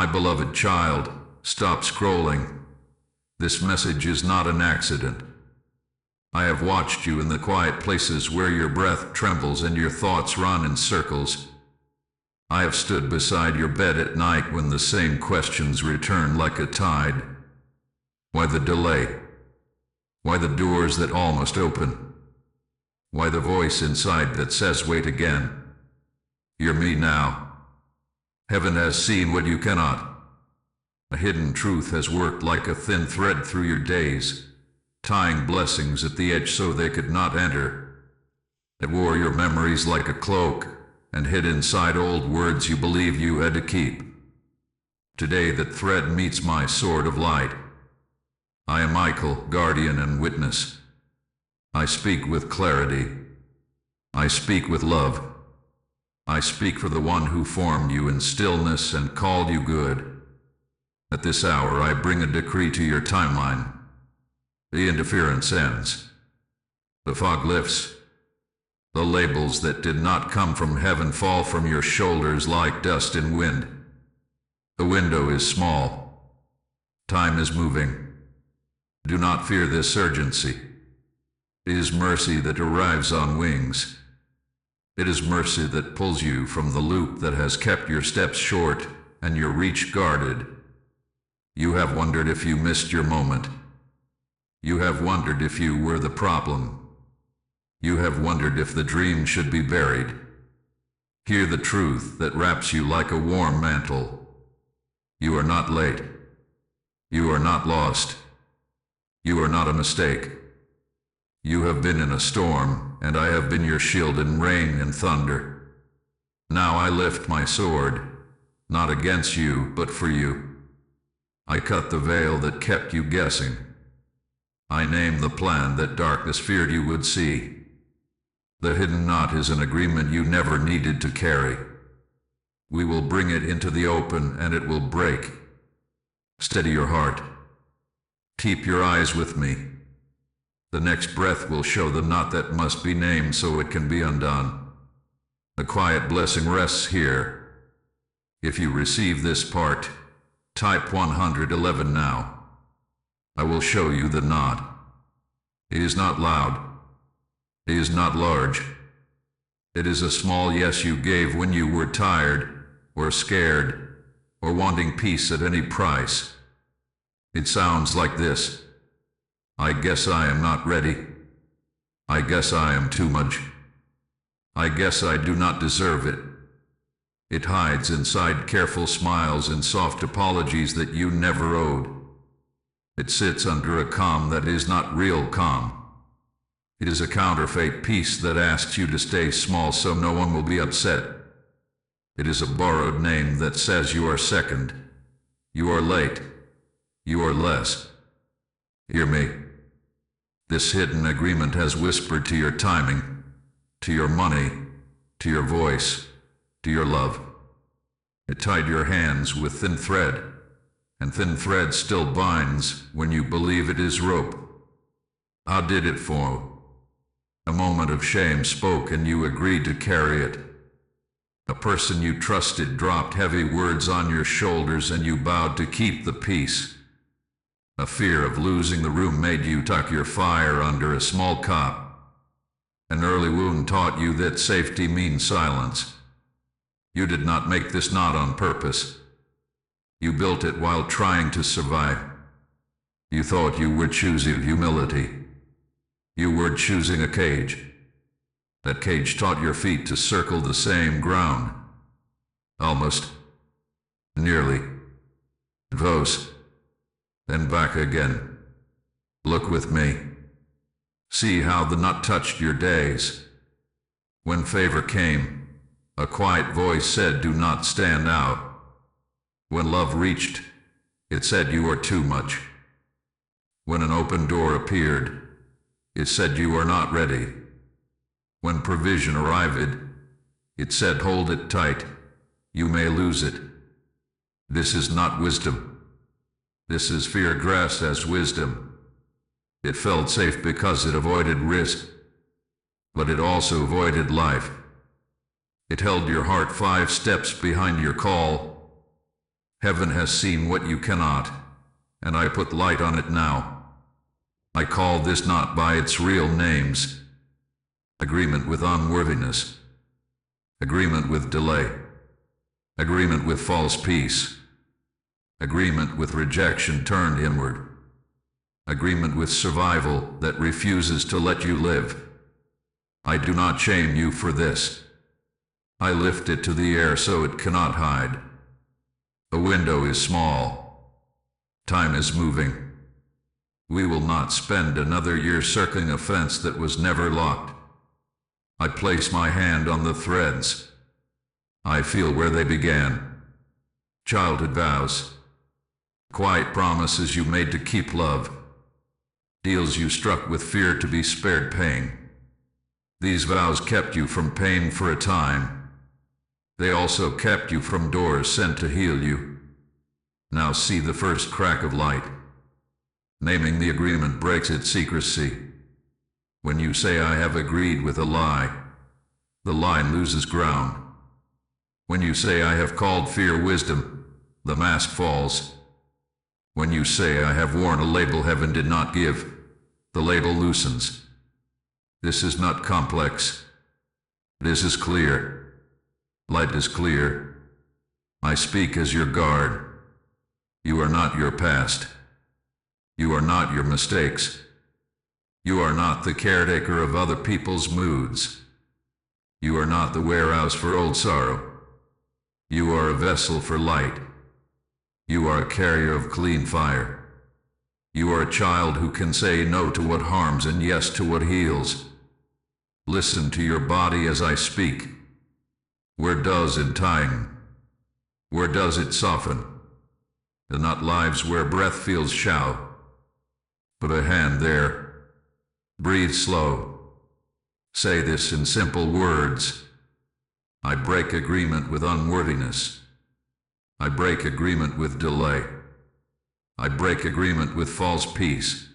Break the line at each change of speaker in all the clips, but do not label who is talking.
My beloved child, stop scrolling. This message is not an accident. I have watched you in the quiet places where your breath trembles and your thoughts run in circles. I have stood beside your bed at night when the same questions return like a tide. Why the delay? Why the doors that almost open? Why the voice inside that says wait again? Hear me now. Heaven has seen what you cannot. A hidden truth has worked like a thin thread through your days, tying blessings at the edge so they could not enter. It wore your memories like a cloak, and hid inside old words you believe you had to keep. Today that thread meets my sword of light. I am Michael, guardian and witness. I speak with clarity. I speak with love. I speak for the one who formed you in stillness and called you good. At this hour I bring a decree to your timeline. The interference ends. The fog lifts. The labels that did not come from heaven fall from your shoulders like dust in wind. The window is small. Time is moving. Do not fear this urgency. It is mercy that arrives on wings. It is mercy that pulls you from the loop that has kept your steps short and your reach guarded. You have wondered if you missed your moment. You have wondered if you were the problem. You have wondered if the dream should be buried. Hear the truth that wraps you like a warm mantle. You are not late. You are not lost. You are not a mistake. You have been in a storm, and I have been your shield in rain and thunder. Now I lift my sword, not against you, but for you. I cut the veil that kept you guessing. I name the plan that darkness feared you would see. The hidden knot is an agreement you never needed to carry. We will bring it into the open and it will break. Steady your heart. Keep your eyes with me. The next breath will show the knot that must be named so it can be undone. A quiet blessing rests here. If you receive this part, type 111 now. I will show you the knot. It is not loud. It is not large. It is a small yes you gave when you were tired, or scared, or wanting peace at any price. It sounds like this. I guess I am not ready. I guess I am too much. I guess I do not deserve it. It hides inside careful smiles and soft apologies that you never owed. It sits under a calm that is not real calm. It is a counterfeit peace that asks you to stay small so no one will be upset. It is a borrowed name that says you are second. You are late. You are less. Hear me. This hidden agreement has whispered to your timing, to your money, to your voice, to your love. It tied your hands with thin thread, and thin thread still binds when you believe it is rope. How did it fall? A moment of shame spoke and you agreed to carry it. A person you trusted dropped heavy words on your shoulders and you bowed to keep the peace. A fear of losing the room made you tuck your fire under a small cot. An early wound taught you that safety means silence. You did not make this knot on purpose. You built it while trying to survive. You thought you were choosing humility. You were choosing a cage. That cage taught your feet to circle the same ground. Almost. Nearly. Close. Then back again. Look with me. See how the knot touched your days. When favor came, a quiet voice said, do not stand out. When love reached, it said you are too much. When an open door appeared, it said you are not ready. When provision arrived, it said hold it tight, you may lose it. This is not wisdom. This is fear dressed as wisdom. It felt safe because it avoided risk, but it also avoided life. It held your heart 5 steps behind your call. Heaven has seen what you cannot, and I put light on it now. I call this not by its real names. Agreement with unworthiness. Agreement with delay. Agreement with false peace. Agreement with rejection turned inward. Agreement with survival that refuses to let you live. I do not shame you for this. I lift it to the air so it cannot hide. The window is small. Time is moving. We will not spend another year circling a fence that was never locked. I place my hand on the threads. I feel where they began. Childhood vows. Quiet promises you made to keep love. Deals you struck with fear to be spared pain. These vows kept you from pain for a time. They also kept you from doors sent to heal you. Now see the first crack of light. Naming the agreement breaks its secrecy. When you say I have agreed with a lie, the lie loses ground. When you say I have called fear wisdom, the mask falls. When you say I have worn a label heaven did not give, the label loosens. This is not complex. This is clear. Light is clear. I speak as your guard. You are not your past. You are not your mistakes. You are not the caretaker of other people's moods. You are not the warehouse for old sorrow. You are a vessel for light. You are a carrier of clean fire. You are a child who can say no to what harms and yes to what heals. Listen to your body as I speak. Where does it tighten? Where does it soften? And not lives where breath feels shallow. Put a hand there. Breathe slow. Say this in simple words. I break agreement with unworthiness. I break agreement with delay. I break agreement with false peace.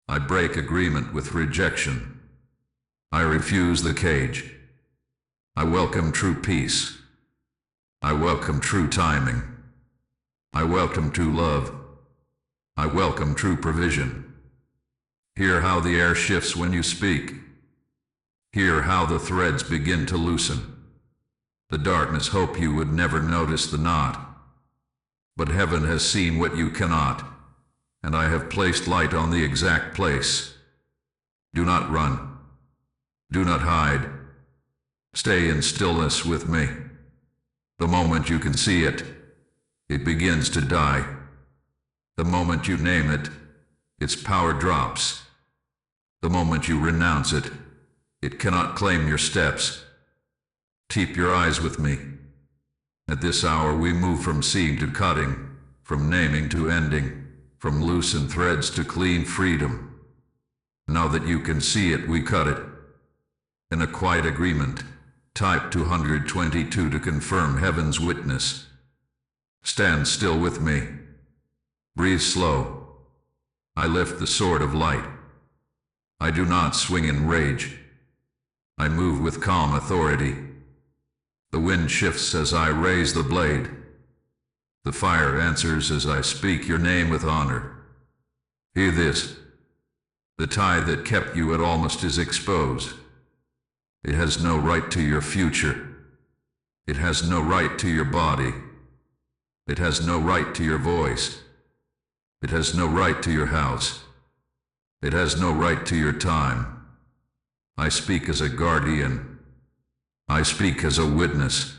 I break agreement with rejection. I refuse the cage. I welcome true peace. I welcome true timing. I welcome true love. I welcome true provision. Hear how the air shifts when you speak. Hear how the threads begin to loosen. The darkness hoped you would never notice the knot. But heaven has seen what you cannot, and I have placed light on the exact place. Do not run. Do not hide. Stay in stillness with me. The moment you can see it, it begins to die. The moment you name it, its power drops. The moment you renounce it, it cannot claim your steps. Keep your eyes with me. At this hour we move from seeing to cutting, from naming to ending, from loosened threads to clean freedom. Now that you can see it, we cut it. In a quiet agreement, type 222 to confirm heaven's witness. Stand still with me. Breathe slow. I lift the sword of light. I do not swing in rage. I move with calm authority. The wind shifts as I raise the blade. The fire answers as I speak your name with honor. Hear this. The tie that kept you at almost is exposed. It has no right to your future. It has no right to your body. It has no right to your voice. It has no right to your house. It has no right to your time. I speak as a guardian. I speak as a witness.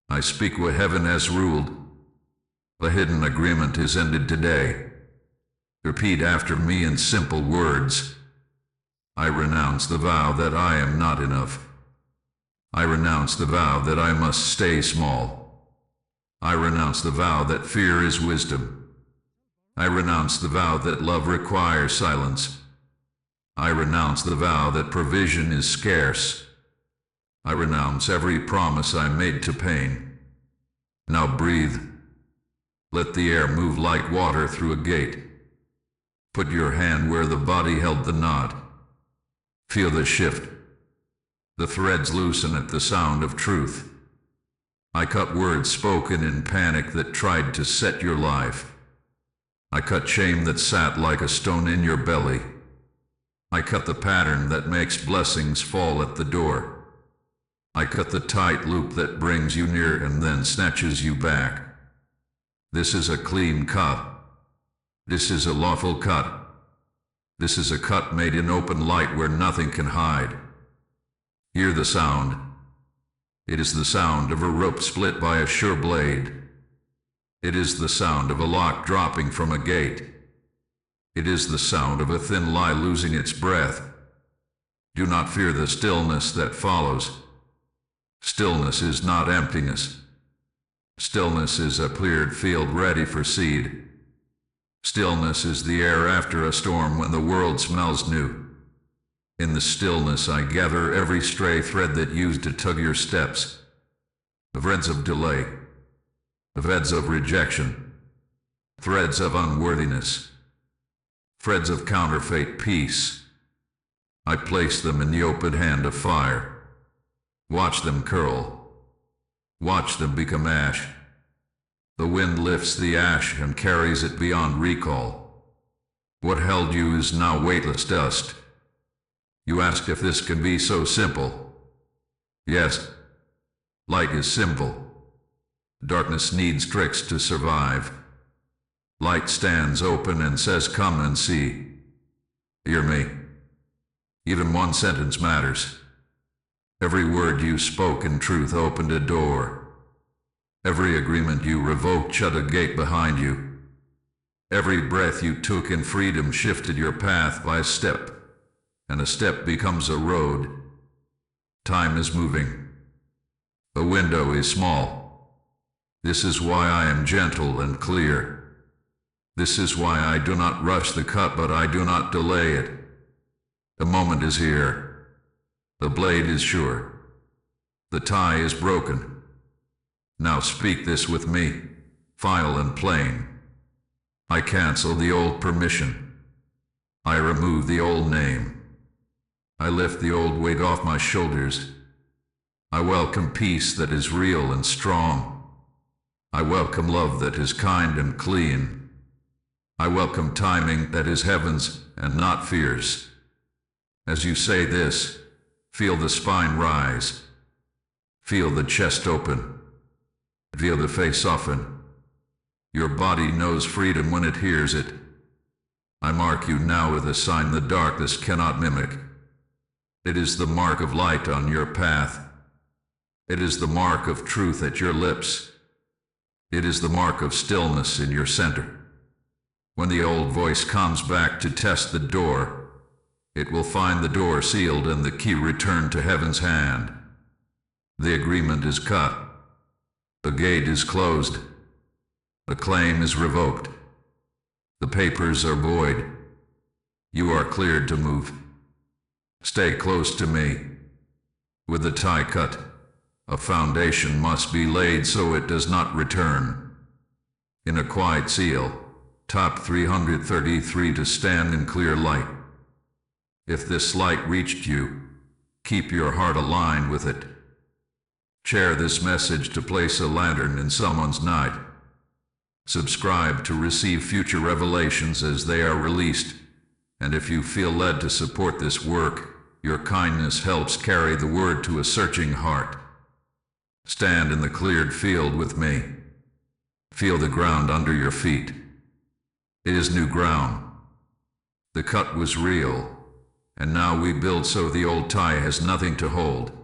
I speak what heaven has ruled. The hidden agreement is ended today. Repeat after me in simple words. I renounce the vow that I am not enough. I renounce the vow that I must stay small. I renounce the vow that fear is wisdom. I renounce the vow that love requires silence. I renounce the vow that provision is scarce. I renounce every promise I made to pain. Now breathe. Let the air move like water through a gate. Put your hand where the body held the knot. Feel the shift. The threads loosen at the sound of truth. I cut words spoken in panic that tried to set your life. I cut shame that sat like a stone in your belly. I cut the pattern that makes blessings fall at the door. I cut the tight loop that brings you near and then snatches you back. This is a clean cut. This is a lawful cut. This is a cut made in open light where nothing can hide. Hear the sound. It is the sound of a rope split by a sure blade. It is the sound of a lock dropping from a gate. It is the sound of a thin lie losing its breath. Do not fear the stillness that follows. Stillness is not emptiness. Stillness is a cleared field ready for seed. Stillness is the air after a storm when the world smells new. In the stillness I gather every stray thread that used to tug your steps. The threads of delay. The threads of rejection. Threads of unworthiness. Threads of counterfeit peace. I place them in the open hand of fire. Watch them curl. Watch them become ash. The wind lifts the ash and carries it beyond recall. What held you is now weightless dust. You ask if this can be so simple. Yes, light is simple. Darkness needs tricks to survive. Light stands open and says, "Come and see." Hear me. Even one sentence matters. Every word you spoke in truth opened a door. Every agreement you revoked shut a gate behind you. Every breath you took in freedom shifted your path by a step, and a step becomes a road. Time is moving. The window is small. This is why I am gentle and clear. This is why I do not rush the cut, but I do not delay it. The moment is here. The blade is sure. The tie is broken. Now speak this with me, final and plain. I cancel the old permission. I remove the old name. I lift the old weight off my shoulders. I welcome peace that is real and strong. I welcome love that is kind and clean. I welcome timing that is heaven's and not fear's. As you say this, feel the spine rise. Feel the chest open. Feel the face soften. Your body knows freedom when it hears it. I mark you now with a sign the darkness cannot mimic. It is the mark of light on your path. It is the mark of truth at your lips. It is the mark of stillness in your center. When the old voice comes back to test the door, it will find the door sealed and the key returned to heaven's hand. The agreement is cut. The gate is closed. The claim is revoked. The papers are void. You are cleared to move. Stay close to me. With the tie cut, a foundation must be laid so it does not return. In a quiet seal, top 333 to stand in clear light. If this light reached you, keep your heart aligned with it. Share this message to place a lantern in someone's night. Subscribe to receive future revelations as they are released. And if you feel led to support this work, your kindness helps carry the word to a searching heart. Stand in the cleared field with me. Feel the ground under your feet. It is new ground. The cut was real, and now we build so the old tie has nothing to hold.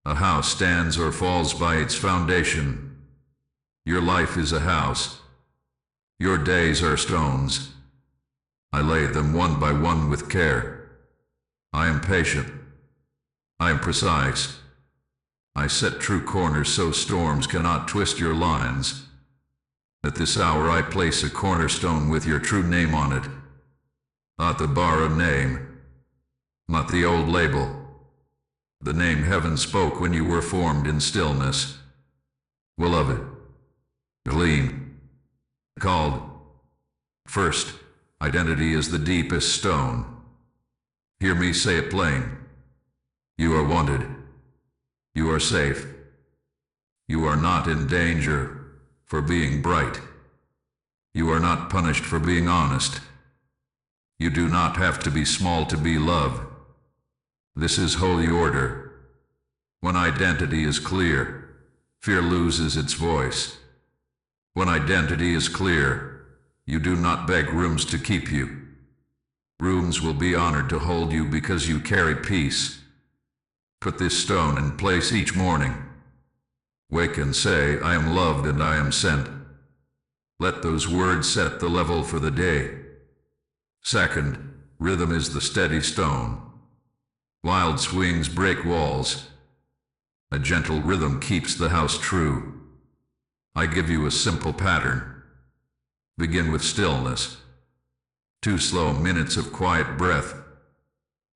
A house stands or falls by its foundation. Your life is a house. Your days are stones. I lay them one by one with care. I am patient. I am precise. I set true corners so storms cannot twist your lines. At this hour I place a cornerstone with your true name on it. Not the borrowed name. Not the old label. The name heaven spoke when you were formed in stillness. Beloved. Clean. Called. First, identity is the deepest stone. Hear me say it plain. You are wanted. You are safe. You are not in danger for being bright. You are not punished for being honest. You do not have to be small to be loved. This is holy order. When identity is clear, fear loses its voice. When identity is clear, you do not beg rooms to keep you. Rooms will be honored to hold you because you carry peace. Put this stone in place each morning. Wake and say, I am loved and I am sent. Let those words set the level for the day. Second, rhythm is the steady stone. Wild swings break walls. A gentle rhythm keeps the house true. I give you a simple pattern. Begin with stillness. 2 slow minutes of quiet breath.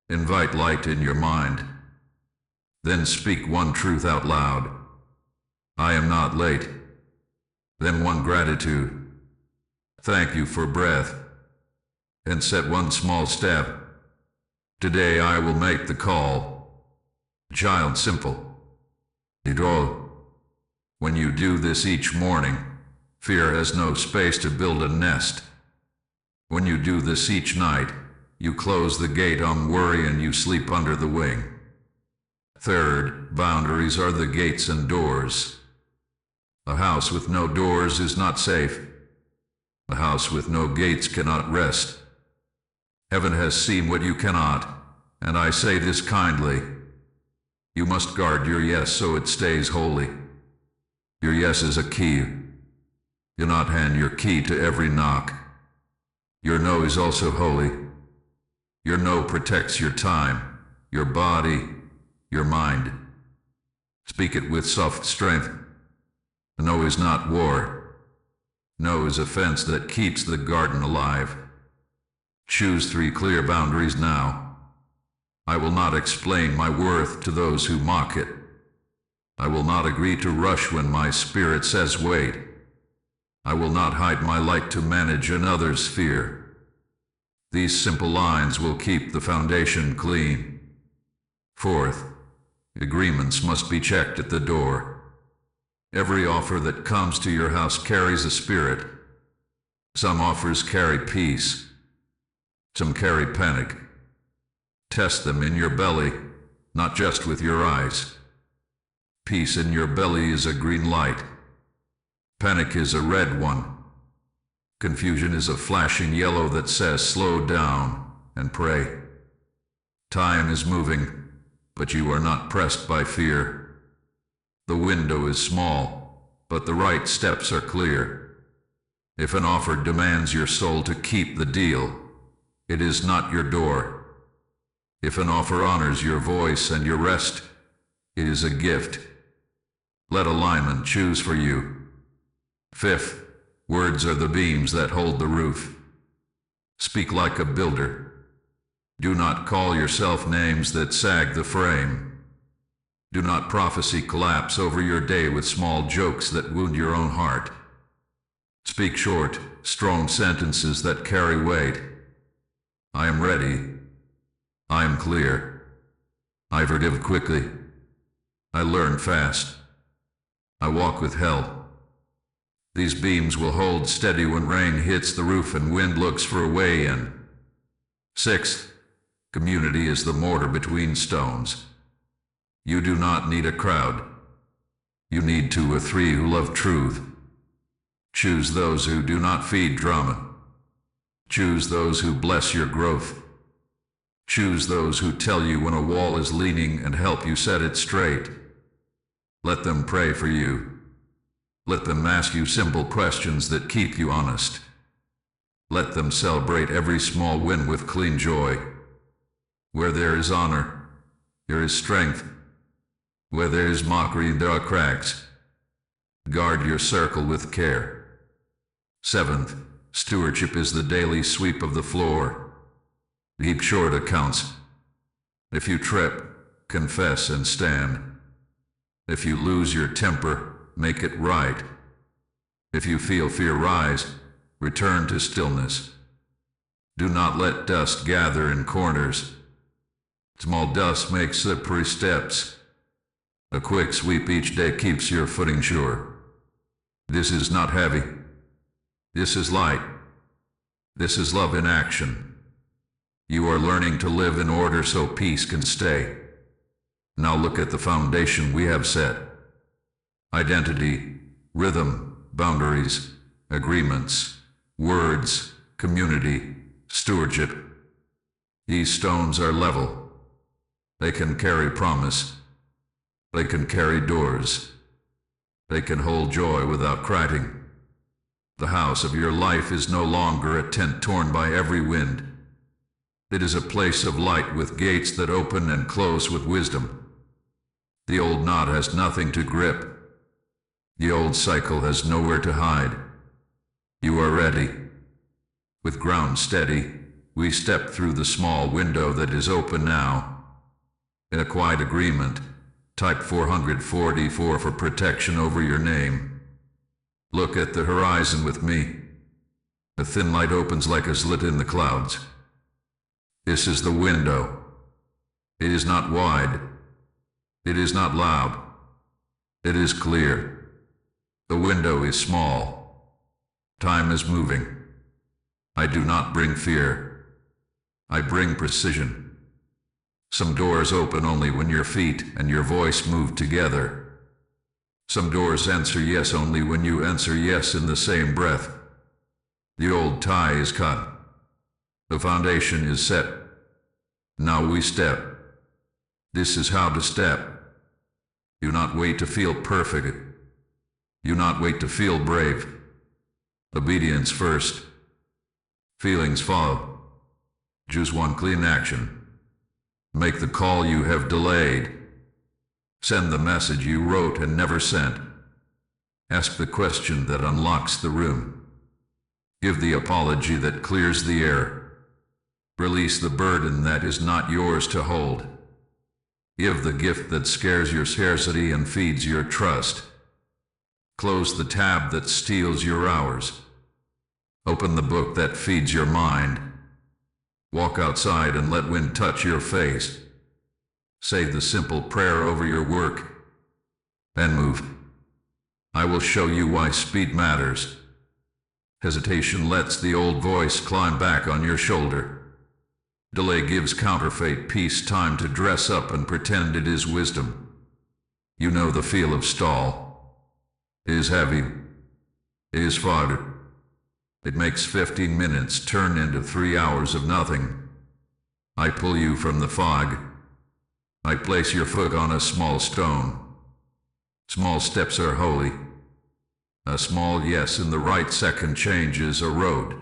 Invite light in your mind. Then speak one truth out loud. I am not late. Then one gratitude. Thank you for breath. And set one small step. Today I will make the call. Child simple. Idol. When you do this each morning, fear has no space to build a nest. When you do this each night, you close the gate on worry and you sleep under the wing. Third, boundaries are the gates and doors. A house with no doors is not safe. A house with no gates cannot rest. Heaven has seen what you cannot, and I say this kindly. You must guard your yes so it stays holy. Your yes is a key. Do not hand your key to every knock. Your no is also holy. Your no protects your time, your body, your mind. Speak it with soft strength. No is not war. No is a fence that keeps the garden alive. Choose 3 clear boundaries now. I will not explain my worth to those who mock it. I will not agree to rush when my spirit says wait. I will not hide my light to manage another's fear. These simple lines will keep the foundation clean. Fourth, agreements must be checked at the door. Every offer that comes to your house carries a spirit. Some offers carry peace. Some carry panic. Test them in your belly, not just with your eyes. Peace in your belly is a green light. Panic is a red one. Confusion is a flashing yellow that says slow down and pray. Time is moving, but you are not pressed by fear. The window is small, but the right steps are clear. If an offer demands your soul to keep the deal, it is not your door. If an offer honors your voice and your rest, it is a gift. Let alignment choose for you. Fifth, words are the beams that hold the roof. Speak like a builder. Do not call yourself names that sag the frame. Do not prophesy collapse over your day with small jokes that wound your own heart. Speak short, strong sentences that carry weight. I am ready. I am clear. I forgive quickly. I learn fast. I walk with help. These beams will hold steady when rain hits the roof and wind looks for a way in. Sixth, community is the mortar between stones. You do not need a crowd. You need 2 or 3 who love truth. Choose those who do not feed drama. Choose those who bless your growth. Choose those who tell you when a wall is leaning and help you set it straight. Let them pray for you. Let them ask you simple questions that keep you honest. Let them celebrate every small win with clean joy. Where there is honor, there is strength. Where there is mockery, there are cracks. Guard your circle with care. Seventh, stewardship is the daily sweep of the floor. Keep short accounts. If you trip, confess and stand. If you lose your temper, make it right. If you feel fear rise, return to stillness. Do not let dust gather in corners. Small dust makes slippery steps. A quick sweep each day keeps your footing sure. This is not heavy. This is light. This is love in action. You are learning to live in order so peace can stay. Now look at the foundation we have set. Identity, rhythm, boundaries, agreements, words, community, stewardship. These stones are level. They can carry promise. They can carry doors. They can hold joy without cracking. The house of your life is no longer a tent torn by every wind. It is a place of light with gates that open and close with wisdom. The old knot has nothing to grip. The old cycle has nowhere to hide. You are ready. With ground steady, we step through the small window that is open now. In a quiet agreement, type 444 for protection over your name. Look at the horizon with me. A thin light opens like a slit in the clouds. This is the window. It is not wide. It is not loud. It is clear. The window is small. Time is moving. I do not bring fear. I bring precision. Some doors open only when your feet and your voice move together. Some doors answer yes only when you answer yes in the same breath. The old tie is cut. The foundation is set. Now we step. This is how to step. Do not wait to feel perfect. Do not wait to feel brave. Obedience first. Feelings follow. Choose one clean action. Make the call you have delayed. Send the message you wrote and never sent. Ask the question that unlocks the room. Give the apology that clears the air. Release the burden that is not yours to hold. Give the gift that scares your scarcity and feeds your trust. Close the tab that steals your hours. Open the book that feeds your mind. Walk outside and let wind touch your face. Say the simple prayer over your work. Then move. I will show you why speed matters. Hesitation lets the old voice climb back on your shoulder. Delay gives counterfeit peace time to dress up and pretend it is wisdom. You know the feel of stall. It is heavy. It is fodder. It makes 15 minutes turn into 3 hours of nothing. I pull you from the fog. I place your foot on a small stone. Small steps are holy. A small yes in the right second changes a road.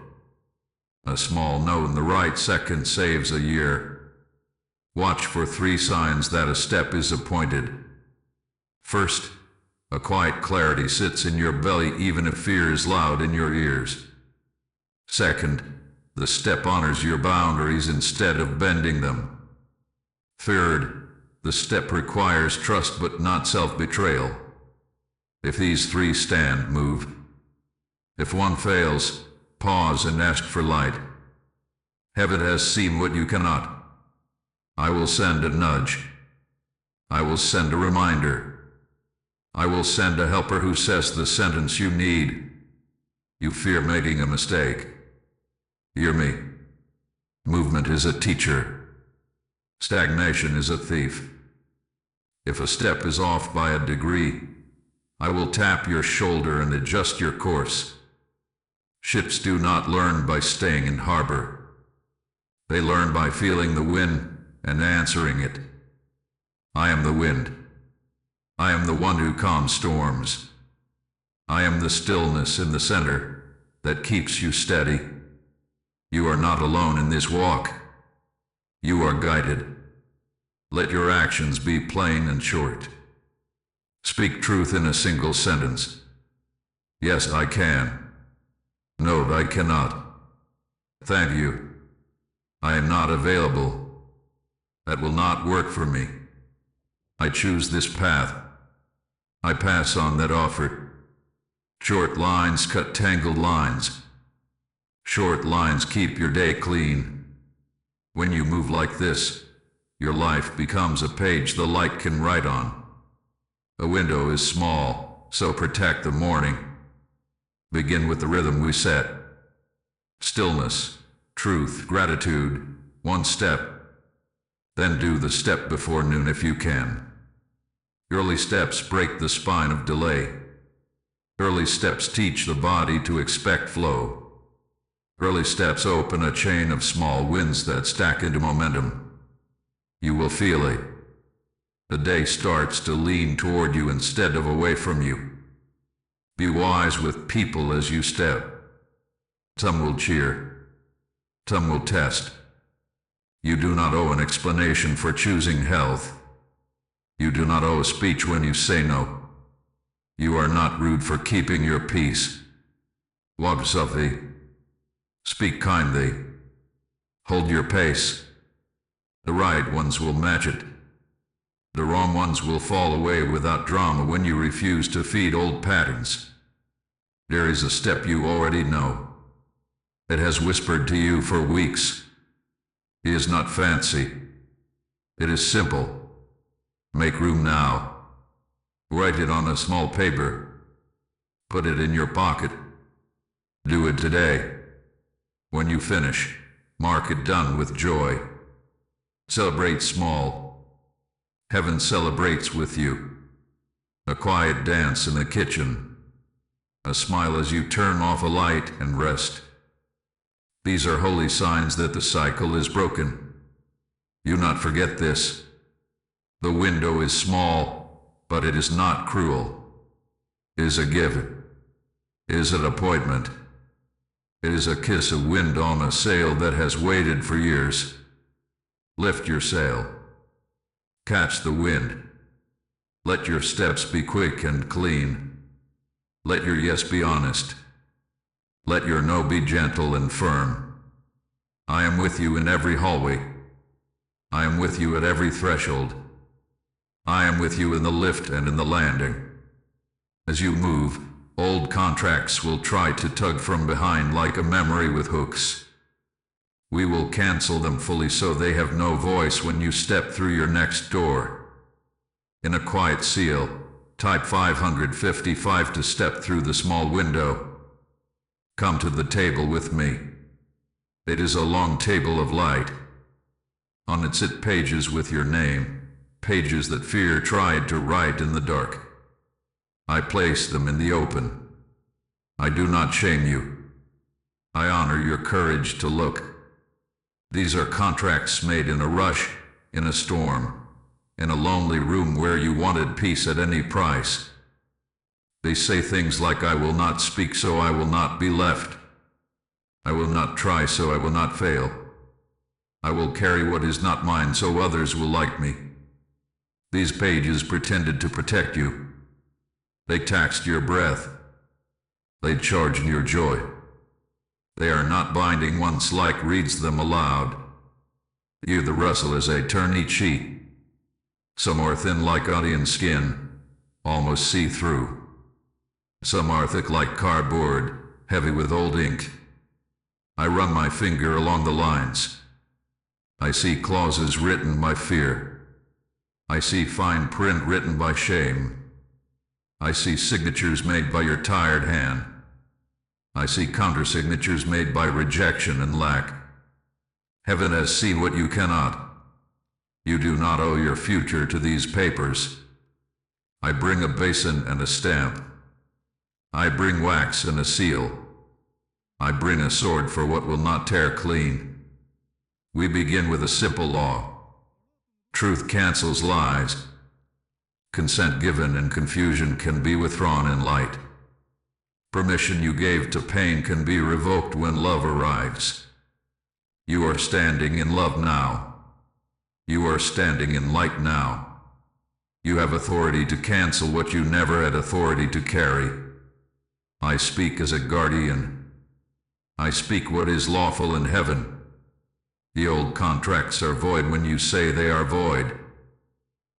A small no in the right second saves a year. Watch for 3 signs that a step is appointed. First, a quiet clarity sits in your belly even if fear is loud in your ears. Second, the step honors your boundaries instead of bending them. Third, the step requires trust but not self-betrayal. If these 3 stand, move. If one fails, pause and ask for light. Heaven has seen what you cannot. I will send a nudge. I will send a reminder. I will send a helper who says the sentence you need. You fear making a mistake. Hear me. Movement is a teacher. Stagnation is a thief. If a step is off by a degree, I will tap your shoulder and adjust your course. Ships do not learn by staying in harbor. They learn by feeling the wind and answering it. I am the wind. I am the one who calms storms. I am the stillness in the center that keeps you steady. You are not alone in this walk. You are guided. Let your actions be plain and short. Speak truth in a single sentence. Yes, I can. No, I cannot. Thank you. I am not available. That will not work for me. I choose this path. I pass on that offer. Short lines cut tangled lines. Short lines keep your day clean. When you move like this, your life becomes a page the light can write on. A window is small, so protect the morning. Begin with the rhythm we set. Stillness, truth, gratitude, one step. Then do the step before noon if you can. Early steps break the spine of delay. Early steps teach the body to expect flow. Early steps open a chain of small wins that stack into momentum. You will feel it. The day starts to lean toward you instead of away from you. Be wise with people as you step. Some will cheer. Some will test. You do not owe an explanation for choosing health. You do not owe a speech when you say no. You are not rude for keeping your peace. Walk softly. Speak kindly. Hold your pace. The right ones will match it. The wrong ones will fall away without drama when you refuse to feed old patterns. There is a step you already know. It has whispered to you for weeks. It is not fancy. It is simple. Make room now. Write it on a small paper. Put it in your pocket. Do it today. When you finish, mark it done with joy. Celebrate small. Heaven celebrates with you. A quiet dance in the kitchen. A smile as you turn off a light and rest. These are holy signs that the cycle is broken. You not forget this. The window is small, but it is not cruel. It is a gift. It is an appointment. It is a kiss of wind on a sail that has waited for years. Lift your sail. Catch the wind. Let your steps be quick and clean. Let your yes be honest. Let your no be gentle and firm. I am with you in every hallway. I am with you at every threshold. I am with you in the lift and in the landing. As you move, old contracts will try to tug from behind like a memory with hooks. We will cancel them fully so they have no voice when you step through your next door. In a quiet seal, type 555 to step through the small window. Come to the table with me. It is a long table of light. On it sit pages with your name, pages that fear tried to write in the dark. I place them in the open. I do not shame you. I honor your courage to look. These are contracts made in a rush, in a storm, in a lonely room where you wanted peace at any price. They say things like, I will not speak, so I will not be left. I will not try, so I will not fail. I will carry what is not mine, so others will like me. These pages pretended to protect you. They taxed your breath. They charged your joy. They are not binding once like reads them aloud. You the rustle as they turn each sheet. Some are thin like onion skin, almost see-through. Some are thick like cardboard, heavy with old ink. I run my finger along the lines. I see clauses written by fear. I see fine print written by shame. I see signatures made by your tired hand. I see countersignatures made by rejection and lack. Heaven has seen what you cannot. You do not owe your future to these papers. I bring a basin and a stamp. I bring wax and a seal. I bring a sword for what will not tear clean. We begin with a simple law. Truth cancels lies. Consent given in confusion can be withdrawn in light. Permission you gave to pain can be revoked when love arrives. You are standing in love now. You are standing in light now. You have authority to cancel what you never had authority to carry. I speak as a guardian. I speak what is lawful in heaven. The old contracts are void when you say they are void.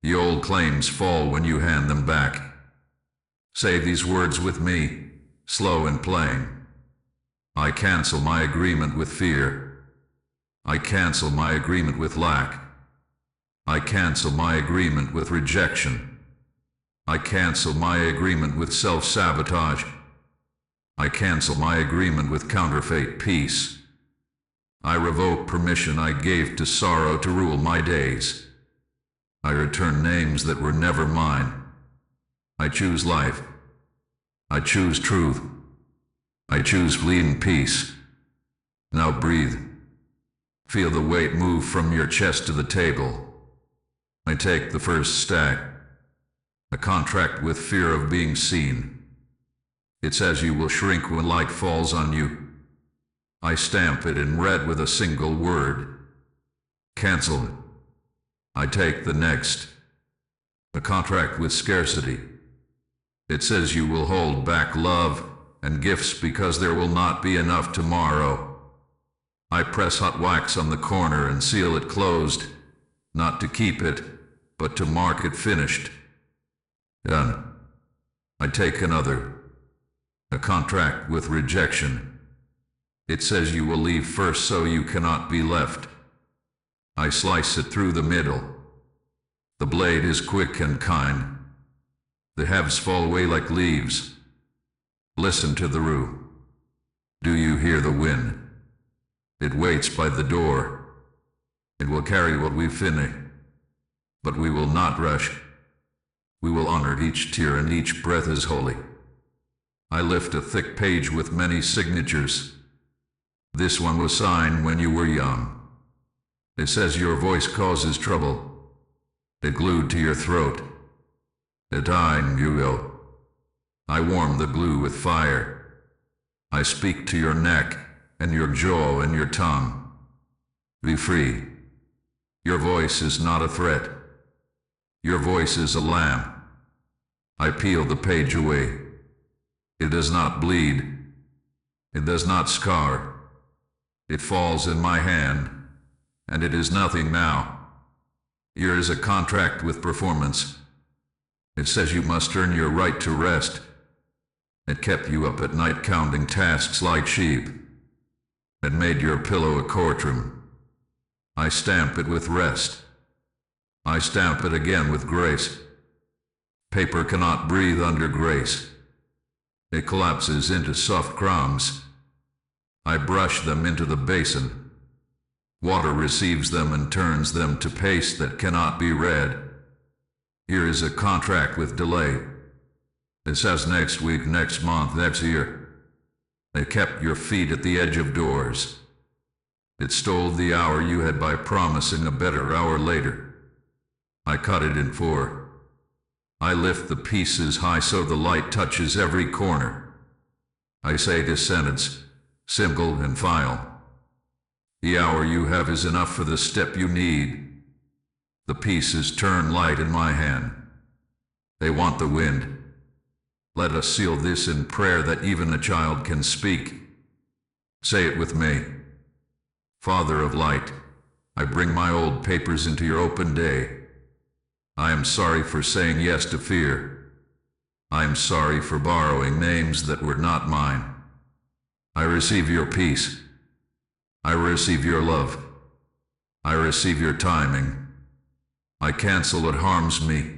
The old claims fall when you hand them back. Say these words with me, slow and plain. I cancel my agreement with fear. I cancel my agreement with lack. I cancel my agreement with rejection. I cancel my agreement with self-sabotage. I cancel my agreement with counterfeit peace. I revoke permission I gave to sorrow to rule my days. I return names that were never mine. I choose life. I choose truth. I choose fleeting peace. Now breathe. Feel the weight move from your chest to the table. I take the first stack. A contract with fear of being seen. It says you will shrink when light falls on you. I stamp it in red with a single word. Cancel it. I take the next. A contract with scarcity. It says you will hold back love and gifts because there will not be enough tomorrow. I press hot wax on the corner and seal it closed, not to keep it, but to mark it finished. Done. I take another. A contract with rejection. It says you will leave first so you cannot be left. I slice it through the middle. The blade is quick and kind. The halves fall away like leaves. Listen to the rue. Do you hear the wind? It waits by the door. It will carry what we finish. But we will not rush. We will honor each tear and each breath as holy. I lift a thick page with many signatures. This one was signed when you were young. It says your voice causes trouble. It glued to your throat. It you will. I warm the glue with fire. I speak to your neck and your jaw and your tongue. Be free. Your voice is not a threat. Your voice is a lamp. I peel the page away. It does not bleed. It does not scar. It falls in my hand, and it is nothing now. Here is a contract with performance. It says you must earn your right to rest. It kept you up at night counting tasks like sheep. It made your pillow a courtroom. I stamp it with rest. I stamp it again with grace. Paper cannot breathe under grace. It collapses into soft crumbs. I brush them into the basin. Water receives them and turns them to paste that cannot be read. Here is a contract with delay. It says next week, next month, next year. It kept your feet at the edge of doors. It stole the hour you had by promising a better hour later. I cut it in four. I lift the pieces high so the light touches every corner. I say this sentence, simple and final. The hour you have is enough for the step you need. The pieces turn light in my hand. They want the wind. Let us seal this in prayer that even a child can speak. Say it with me. Father of light, I bring my old papers into your open day. I am sorry for saying yes to fear. I am sorry for borrowing names that were not mine. I receive your peace. I receive your love. I receive your timing. I cancel what harms me.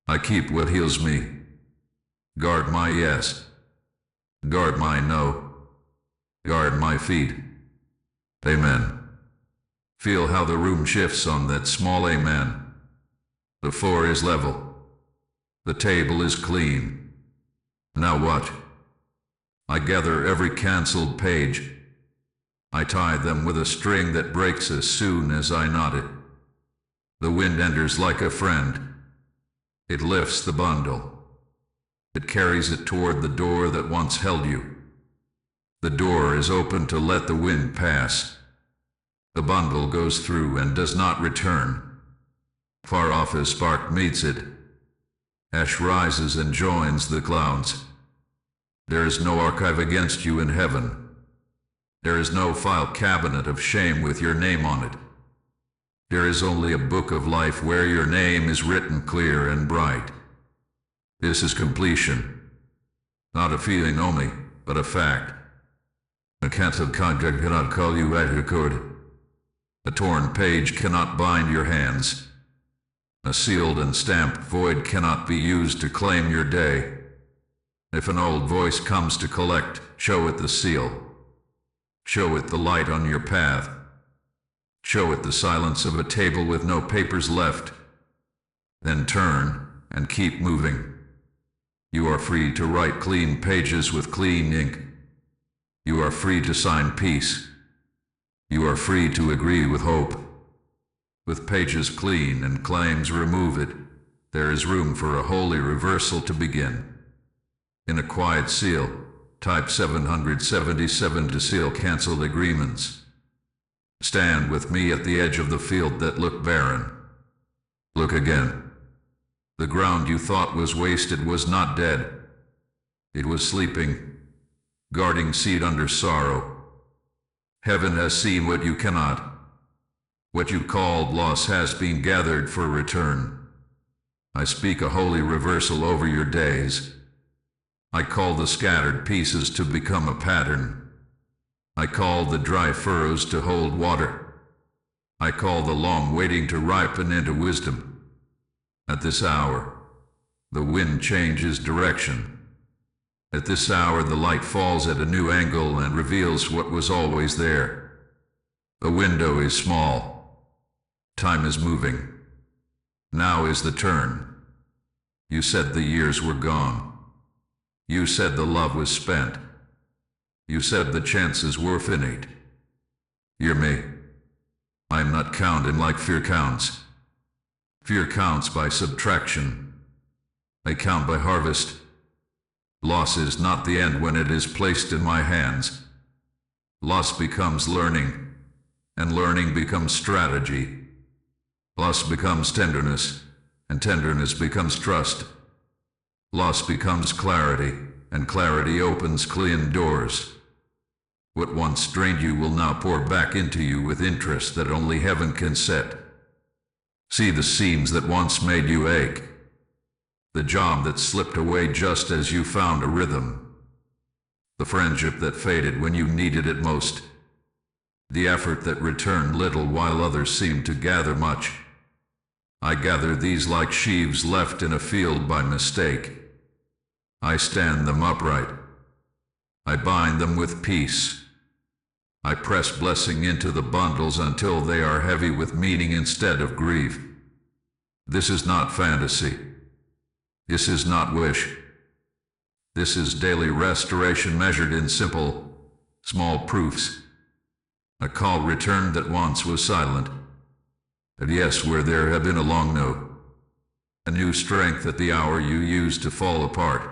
I keep what heals me. Guard my yes. Guard my no. Guard my feet. Amen. Feel how the room shifts on that small amen. The floor is level. The table is clean. Now what? I gather every cancelled page. I tie them with a string that breaks as soon as I knot it. The wind enters like a friend. It lifts the bundle. It carries it toward the door that once held you. The door is open to let the wind pass. The bundle goes through and does not return. Far off a spark meets it. Ash rises and joins the clouds. There is no archive against you in heaven. There is no file cabinet of shame with your name on it. There is only a book of life where your name is written clear and bright. This is completion. Not a feeling only, but a fact. A cancelled contract cannot call you at your code. A torn page cannot bind your hands. A sealed and stamped void cannot be used to claim your day. If an old voice comes to collect, show it the seal. Show it the light on your path. Show it the silence of a table with no papers left. Then turn and keep moving. You are free to write clean pages with clean ink. You are free to sign peace. You are free to agree with hope. With pages clean and claims removed, there is room for a holy reversal to begin. In a quiet seal, type 777 to seal cancelled agreements. Stand with me at the edge of the field that looked barren. Look again. The ground you thought was wasted was not dead. It was sleeping, guarding seed under sorrow. Heaven has seen what you cannot. What you called loss has been gathered for return. I speak a holy reversal over your days. I call the scattered pieces to become a pattern. I call the dry furrows to hold water. I call the long waiting to ripen into wisdom. At this hour, the wind changes direction. At this hour, the light falls at a new angle and reveals what was always there. The window is small. Time is moving. Now is the turn. You said the years were gone. You said the love was spent. You said the chances were finite. Hear me. I am not counting like fear counts. Fear counts by subtraction. I count by harvest. Loss is not the end when it is placed in my hands. Loss becomes learning, and learning becomes strategy. Loss becomes tenderness, and tenderness becomes trust. Loss becomes clarity, and clarity opens clean doors. What once drained you will now pour back into you with interest that only heaven can set. See the seams that once made you ache. The job that slipped away just as you found a rhythm. The friendship that faded when you needed it most. The effort that returned little while others seemed to gather much. I gather these like sheaves left in a field by mistake. I stand them upright. I bind them with peace. I press blessing into the bundles until they are heavy with meaning instead of grief. This is not fantasy. This is not wish. This is daily restoration measured in simple, small proofs. A call returned that once was silent. A yes where there had been a long no. A new strength at the hour you used to fall apart.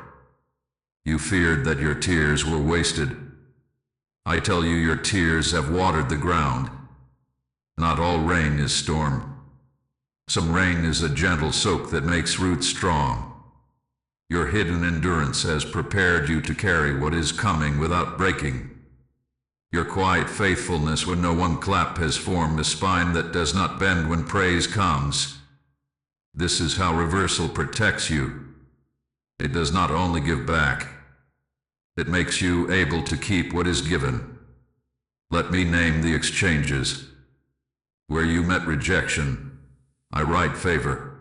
You feared that your tears were wasted. I tell you your tears have watered the ground. Not all rain is storm. Some rain is a gentle soak that makes roots strong. Your hidden endurance has prepared you to carry what is coming without breaking. Your quiet faithfulness when no one clap has formed a spine that does not bend when praise comes. This is how reversal protects you. It does not only give back. It makes you able to keep what is given. Let me name the exchanges. Where you met rejection, I write favor.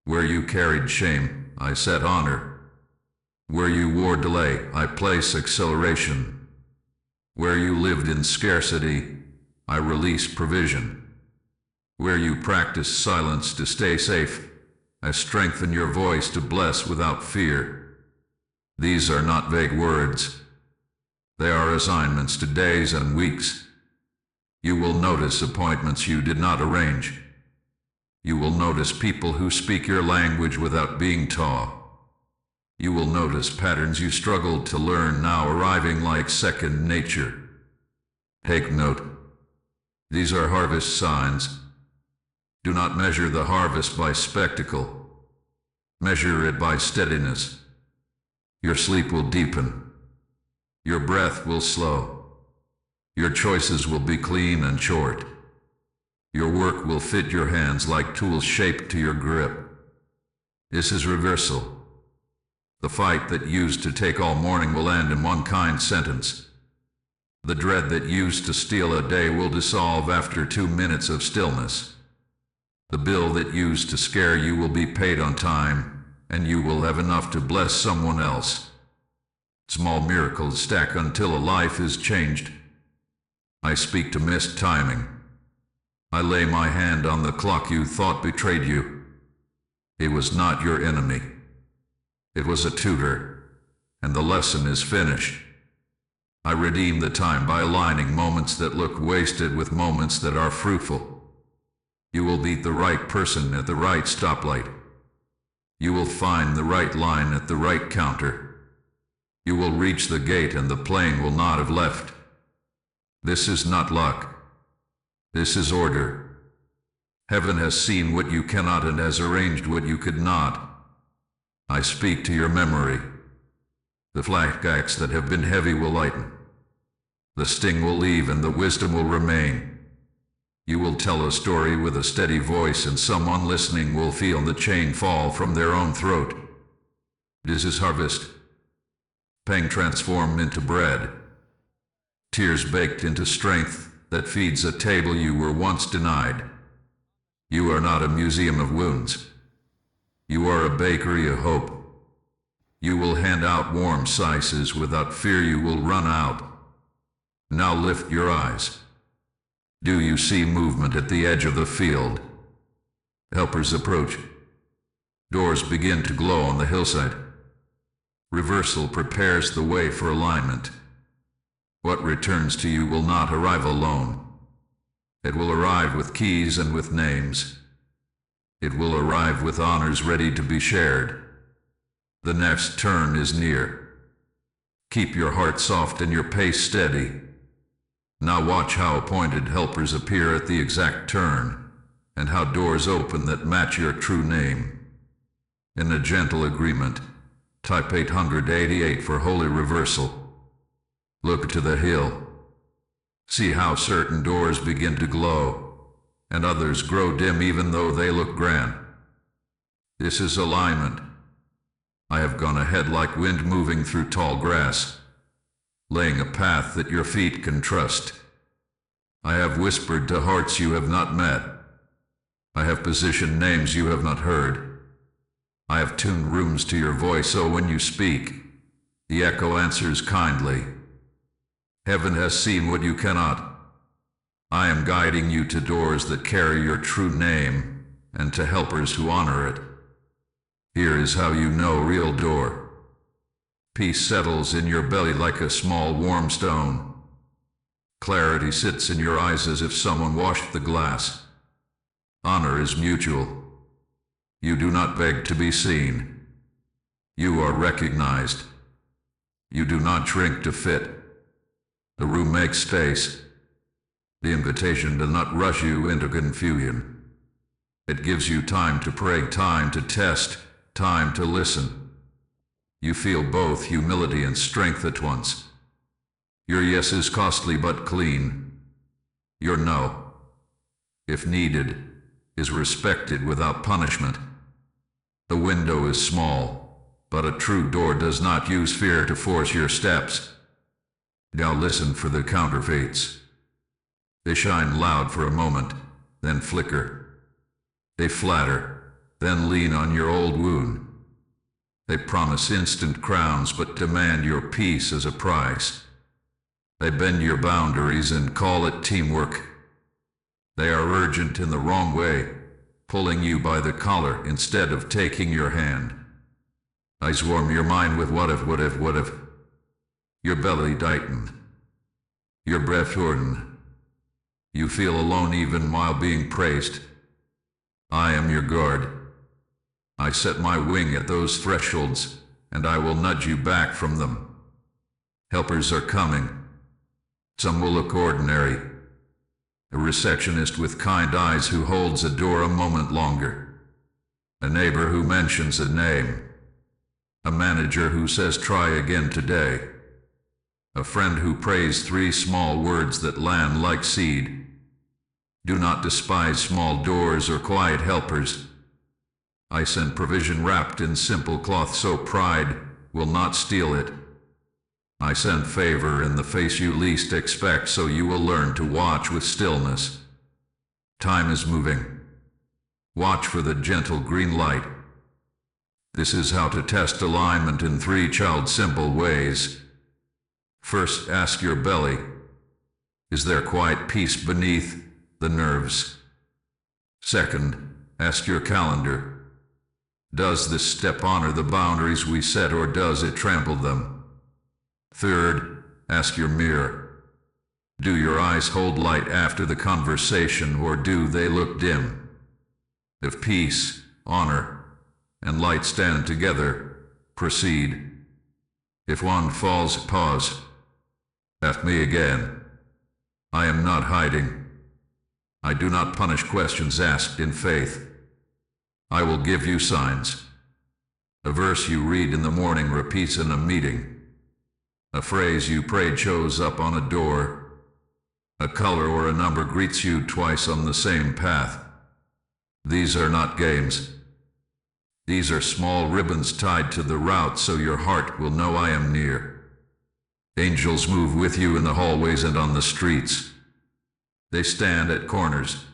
Where you carried shame, I set honor. Where you wore delay, I place acceleration. Where you lived in scarcity, I release provision. Where you practiced silence to stay safe, I strengthen your voice to bless without fear. These are not vague words. They are assignments to days and weeks. You will notice appointments you did not arrange. You will notice people who speak your language without being taught. You will notice patterns you struggled to learn now arriving like second nature. Take note. These are harvest signs. Do not measure the harvest by spectacle. Measure it by steadiness. Your sleep will deepen. Your breath will slow. Your choices will be clean and short. Your work will fit your hands like tools shaped to your grip. This is reversal. The fight that used to take all morning will end in one kind sentence. The dread that used to steal a day will dissolve after 2 minutes of stillness. The bill that used to scare you will be paid on time, and you will have enough to bless someone else. Small miracles stack until a life is changed. I speak to missed timing. I lay my hand on the clock you thought betrayed you. It was not your enemy. It was a tutor, and the lesson is finished. I redeem the time by aligning moments that look wasted with moments that are fruitful. You will meet the right person at the right stoplight. You will find the right line at the right counter. You will reach the gate and the plane will not have left. This is not luck. This is order. Heaven has seen what you cannot and has arranged what you could not. I speak to your memory. The flashbacks that have been heavy will lighten. The sting will leave and the wisdom will remain. You will tell a story with a steady voice and someone listening will feel the chain fall from their own throat. This is harvest. Pain transformed into bread. Tears baked into strength that feeds a table you were once denied. You are not a museum of wounds. You are a bakery of hope. You will hand out warm slices without fear you will run out. Now lift your eyes. Do you see movement at the edge of the field? Helpers approach. Doors begin to glow on the hillside. Reversal prepares the way for alignment. What returns to you will not arrive alone. It will arrive with keys and with names. It will arrive with honors ready to be shared. The next turn is near. Keep your heart soft and your pace steady. Now watch how appointed helpers appear at the exact turn, and how doors open that match your true name. In a gentle agreement, type 888 for holy reversal. Look to the hill. See how certain doors begin to glow, and others grow dim even though they look grand. This is alignment. I have gone ahead like wind moving through tall grass, laying a path that your feet can trust. I have whispered to hearts you have not met. I have positioned names you have not heard. I have tuned rooms to your voice so when you speak, the echo answers kindly. Heaven has seen what you cannot. I am guiding you to doors that carry your true name and to helpers who honor it. Here is how you know real door. Peace settles in your belly like a small warm stone. Clarity sits in your eyes as if someone washed the glass. Honor is mutual. You do not beg to be seen. You are recognized. You do not shrink to fit. The room makes space. The invitation does not rush you into confusion. It gives you time to pray, time to test, time to listen. You feel both humility and strength at once. Your yes is costly but clean. Your no, if needed, is respected without punishment. The window is small, but a true door does not use fear to force your steps. Now listen for the counterfeits. They shine loud for a moment, then flicker. They flatter, then lean on your old wound. They promise instant crowns but demand your peace as a price. They bend your boundaries and call it teamwork. They are urgent in the wrong way, pulling you by the collar instead of taking your hand. I swarm your mind with what if. Your belly tightened. Your breath shortened. You feel alone even while being praised. I am your guard. I set my wing at those thresholds, and I will nudge you back from them. Helpers are coming. Some will look ordinary. A receptionist with kind eyes who holds a door a moment longer. A neighbor who mentions a name. A manager who says try again today. A friend who prays 3 small words that land like seed. Do not despise small doors or quiet helpers. I send provision wrapped in simple cloth so pride will not steal it. I send favor in the face you least expect so you will learn to watch with stillness. Time is moving. Watch for the gentle green light. This is how to test alignment in 3 simple ways. First, ask your belly. Is there quiet peace beneath the nerves? Second, ask your calendar. Does this step honor the boundaries we set, or does it trample them? Third, ask your mirror. Do your eyes hold light after the conversation, or do they look dim? If peace, honor, and light stand together, proceed. If one falls, pause. Ask me again. I am not hiding. I do not punish questions asked in faith. I will give you signs. A verse you read in the morning repeats in a meeting. A phrase you prayed shows up on a door. A color or a number greets you twice on the same path. These are not games. These are small ribbons tied to the route so your heart will know I am near. Angels move with you in the hallways and on the streets. They stand at corners,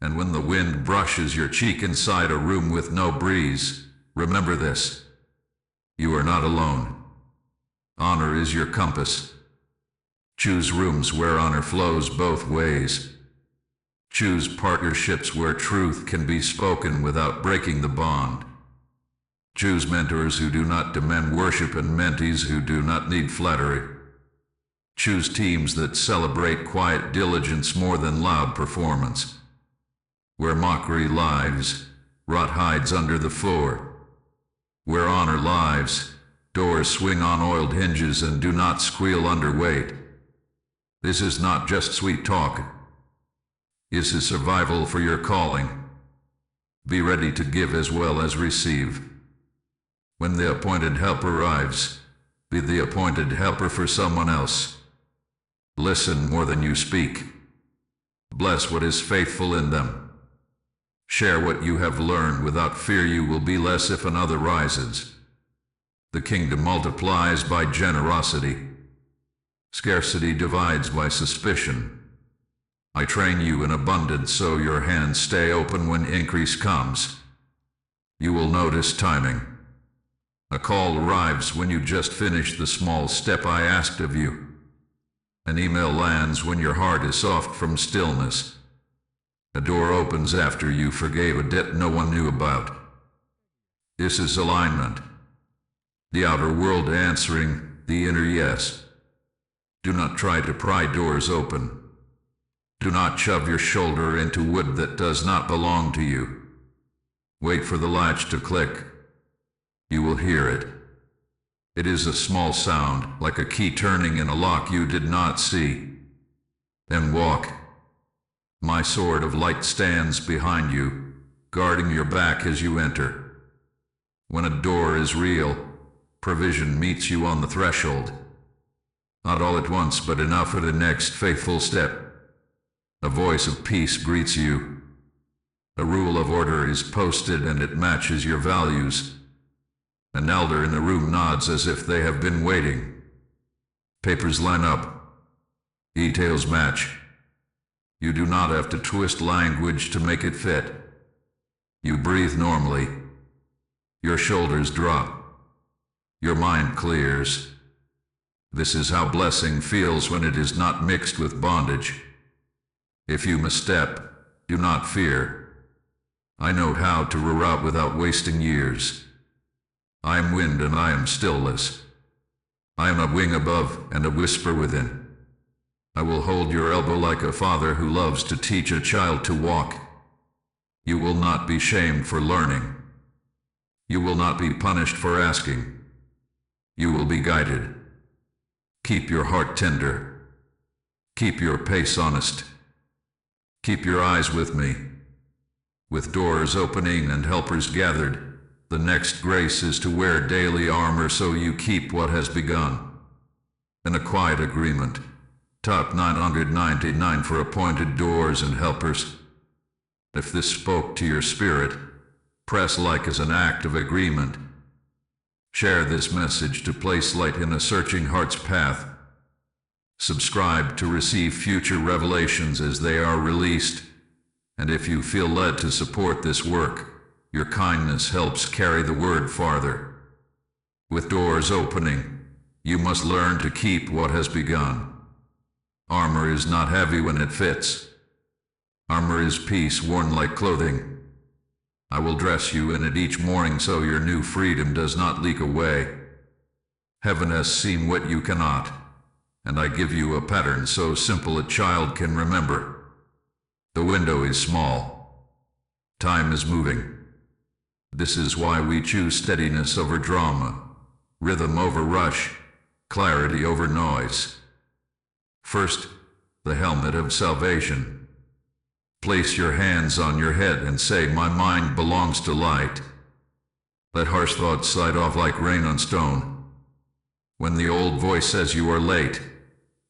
and when the wind brushes your cheek inside a room with no breeze, remember this: you are not alone. Honor is your compass. Choose rooms where honor flows both ways. Choose partnerships where truth can be spoken without breaking the bond. Choose mentors who do not demand worship and mentees who do not need flattery. Choose teams that celebrate quiet diligence more than loud performance. Where mockery lives, rot hides under the floor. Where honor lives, doors swing on oiled hinges and do not squeal under weight. This is not just sweet talk. This is survival for your calling. Be ready to give as well as receive. When the appointed help arrives, be the appointed helper for someone else. Listen more than you speak. Bless what is faithful in them. Share what you have learned without fear. You will be less if another rises. The kingdom multiplies by generosity. Scarcity divides by suspicion. I train you in abundance so your hands stay open when increase comes. You will notice timing. A call arrives when you just finish the small step I asked of you. An email lands when your heart is soft from stillness. A door opens after you forgave a debt no one knew about. This is alignment. The outer world answering the inner yes. Do not try to pry doors open. Do not shove your shoulder into wood that does not belong to you. Wait for the latch to click. You will hear it. It is a small sound, like a key turning in a lock you did not see. Then walk. My sword of light stands behind you, guarding your back as you enter. When a door is real, provision meets you on the threshold. Not all at once, but enough for the next faithful step. A voice of peace greets you. A rule of order is posted and it matches your values. An elder in the room nods as if they have been waiting. Papers line up. Details match. You do not have to twist language to make it fit. You breathe normally. Your shoulders drop. Your mind clears. This is how blessing feels when it is not mixed with bondage. If you misstep, do not fear. I know how to reroute without wasting years. I am wind and I am stillness. I am a wing above and a whisper within. I will hold your elbow like a father who loves to teach a child to walk. You will not be shamed for learning. You will not be punished for asking. You will be guided. Keep your heart tender. Keep your pace honest. Keep your eyes with me. With doors opening and helpers gathered, the next grace is to wear daily armor so you keep what has begun. In a quiet agreement, top 999 for appointed doors and helpers. If this spoke to your spirit, press like as an act of agreement. Share this message to place light in a searching heart's path. Subscribe to receive future revelations as they are released. And if you feel led to support this work, your kindness helps carry the word farther. With doors opening, you must learn to keep what has begun. Armor is not heavy when it fits. Armor is peace worn like clothing. I will dress you in it each morning so your new freedom does not leak away. Heaven has seen what you cannot, and I give you a pattern so simple a child can remember. The window is small. Time is moving. This is why we choose steadiness over drama, rhythm over rush, clarity over noise. First, the helmet of salvation. Place your hands on your head and say, my mind belongs to light. Let harsh thoughts slide off like rain on stone. When the old voice says you are late,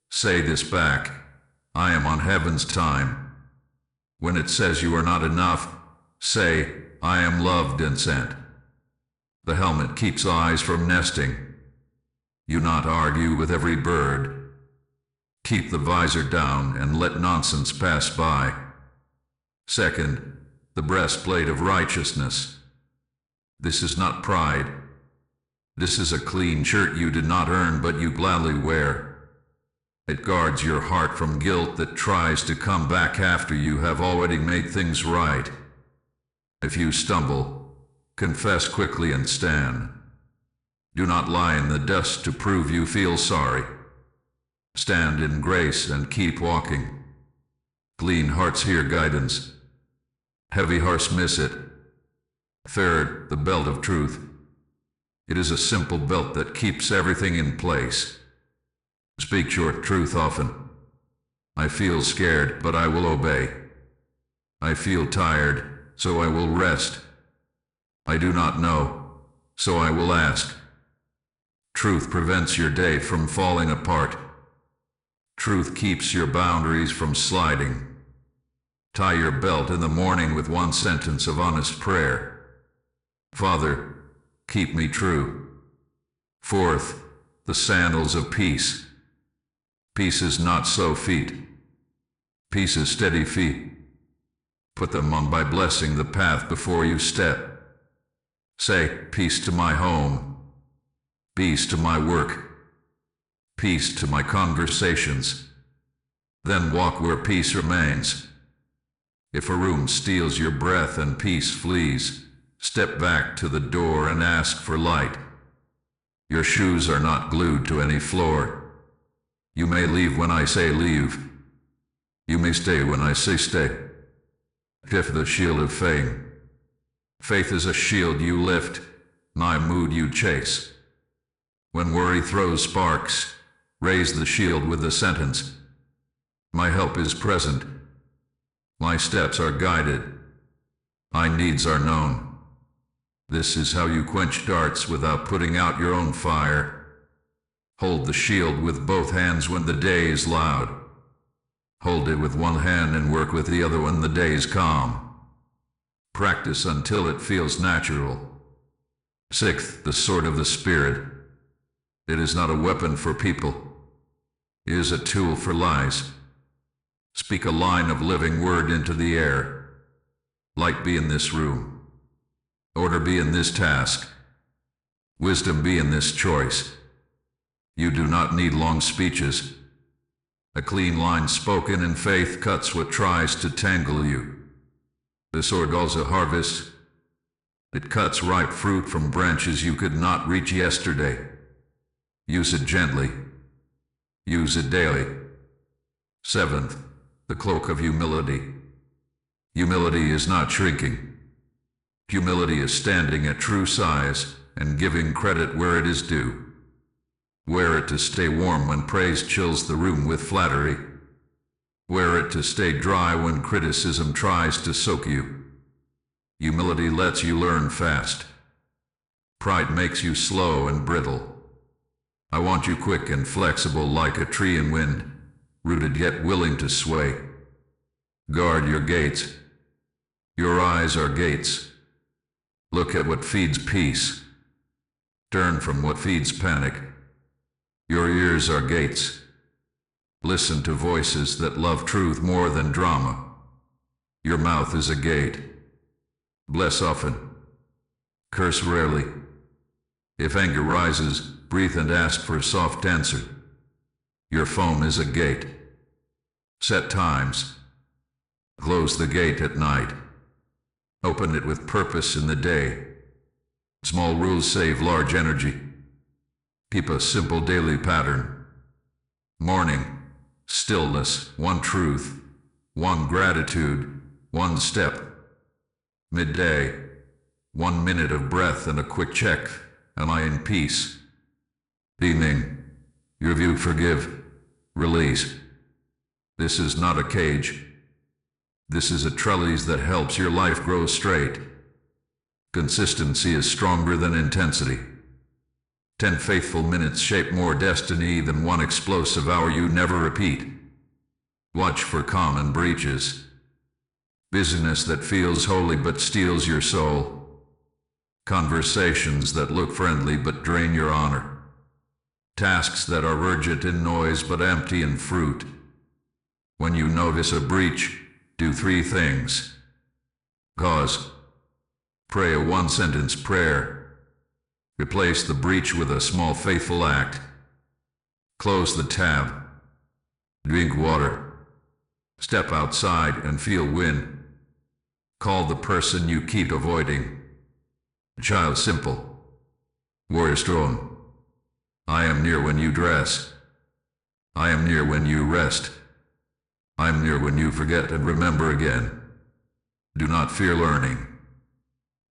say this back, I am on heaven's time. When it says you are not enough, say, I am loved and sent. The helmet keeps eyes from nesting. You not argue with every bird. Keep the visor down and let nonsense pass by. Second, the breastplate of righteousness. This is not pride. This is a clean shirt you did not earn but you gladly wear. It guards your heart from guilt that tries to come back after you have already made things right. If you stumble, confess quickly and stand. Do not lie in the dust to prove you feel sorry. Stand in grace and keep walking. Clean hearts hear guidance. Heavy hearts miss it. Third, the belt of truth. It is a simple belt that keeps everything in place. Speak short truth often. I feel scared, but I will obey. I feel tired, so I will rest. I do not know, so I will ask. Truth prevents your day from falling apart. Truth keeps your boundaries from sliding. Tie your belt in the morning with one sentence of honest prayer. Father, keep me true. Fourth, the sandals of peace. Peace is not slow feet. Peace is steady feet. Put them on by blessing the path before you step. Say, peace to my home. Peace to my work. Peace to my conversations. Then walk where peace remains. If a room steals your breath and peace flees, step back to the door and ask for light. Your shoes are not glued to any floor. You may leave when I say leave. You may stay when I say stay. Fifth, the shield of faith. Faith is a shield you lift, my mood you chase. When worry throws sparks, raise the shield with the sentence, my help is present. My steps are guided. My needs are known. This is how you quench darts without putting out your own fire. Hold the shield with both hands when the day is loud. Hold it with one hand and work with the other when the day is calm. Practice until it feels natural. Sixth, the sword of the Spirit. It is not a weapon for people. It is a tool for lies. Speak a line of living word into the air. Light be in this room. Order be in this task. Wisdom be in this choice. You do not need long speeches. A clean line spoken in faith cuts what tries to tangle you. The sword calls a harvest. It cuts ripe fruit from branches you could not reach yesterday. Use it gently. Use it daily. Seventh, the cloak of humility. Humility is not shrinking. Humility is standing at true size and giving credit where it is due. Wear it to stay warm when praise chills the room with flattery. Wear it to stay dry when criticism tries to soak you. Humility lets you learn fast. Pride makes you slow and brittle. I want you quick and flexible like a tree in wind, rooted yet willing to sway. Guard your gates. Your eyes are gates. Look at what feeds peace. Turn from what feeds panic. Your ears are gates. Listen to voices that love truth more than drama. Your mouth is a gate. Bless often. Curse rarely. If anger rises, breathe and ask for a soft answer. Your phone is a gate. Set times. Close the gate at night. Open it with purpose in the day. Small rules save large energy. Keep a simple daily pattern. Morning, stillness, one truth, one gratitude, one step. Midday, 1 minute of breath and a quick check. Am I in peace? Evening, review, forgive, release. This is not a cage. This is a trellis that helps your life grow straight. Consistency is stronger than intensity. 10 faithful minutes shape more destiny than one explosive hour you never repeat. Watch for common breaches. Busyness that feels holy but steals your soul. Conversations that look friendly but drain your honor. Tasks that are urgent in noise but empty in fruit. When you notice a breach, do 3 things. Pause. Pray a 1-sentence prayer. Replace the breach with a small faithful act. Close the tab. Drink water. Step outside and feel wind. Call the person you keep avoiding. Child simple. Warrior strong. I am near when you dress. I am near when you rest. I am near when you forget and remember again. Do not fear learning.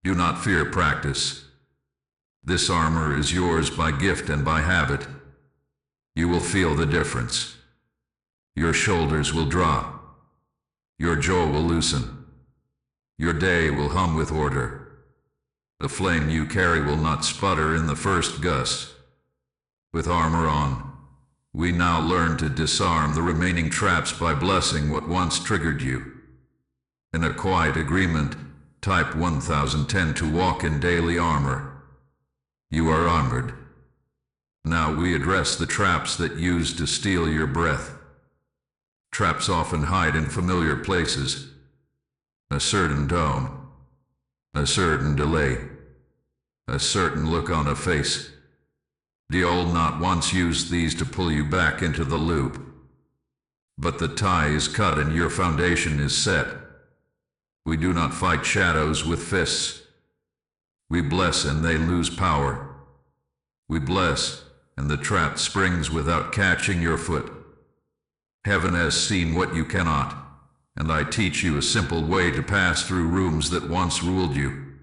Do not fear practice. This armor is yours by gift and by habit. You will feel the difference. Your shoulders will drop. Your jaw will loosen. Your day will hum with order. The flame you carry will not sputter in the first gust. With armor on, we now learn to disarm the remaining traps by blessing what once triggered you. In a quiet agreement, type 1010 to walk in daily armor. You are armored. Now we address the traps that use to steal your breath. Traps often hide in familiar places. A certain tone. A certain delay. A certain look on a face. The old knot once used these to pull you back into the loop. But the tie is cut and your foundation is set. We do not fight shadows with fists. We bless and they lose power. We bless, and the trap springs without catching your foot. Heaven has seen what you cannot, and I teach you a simple way to pass through rooms that once ruled you.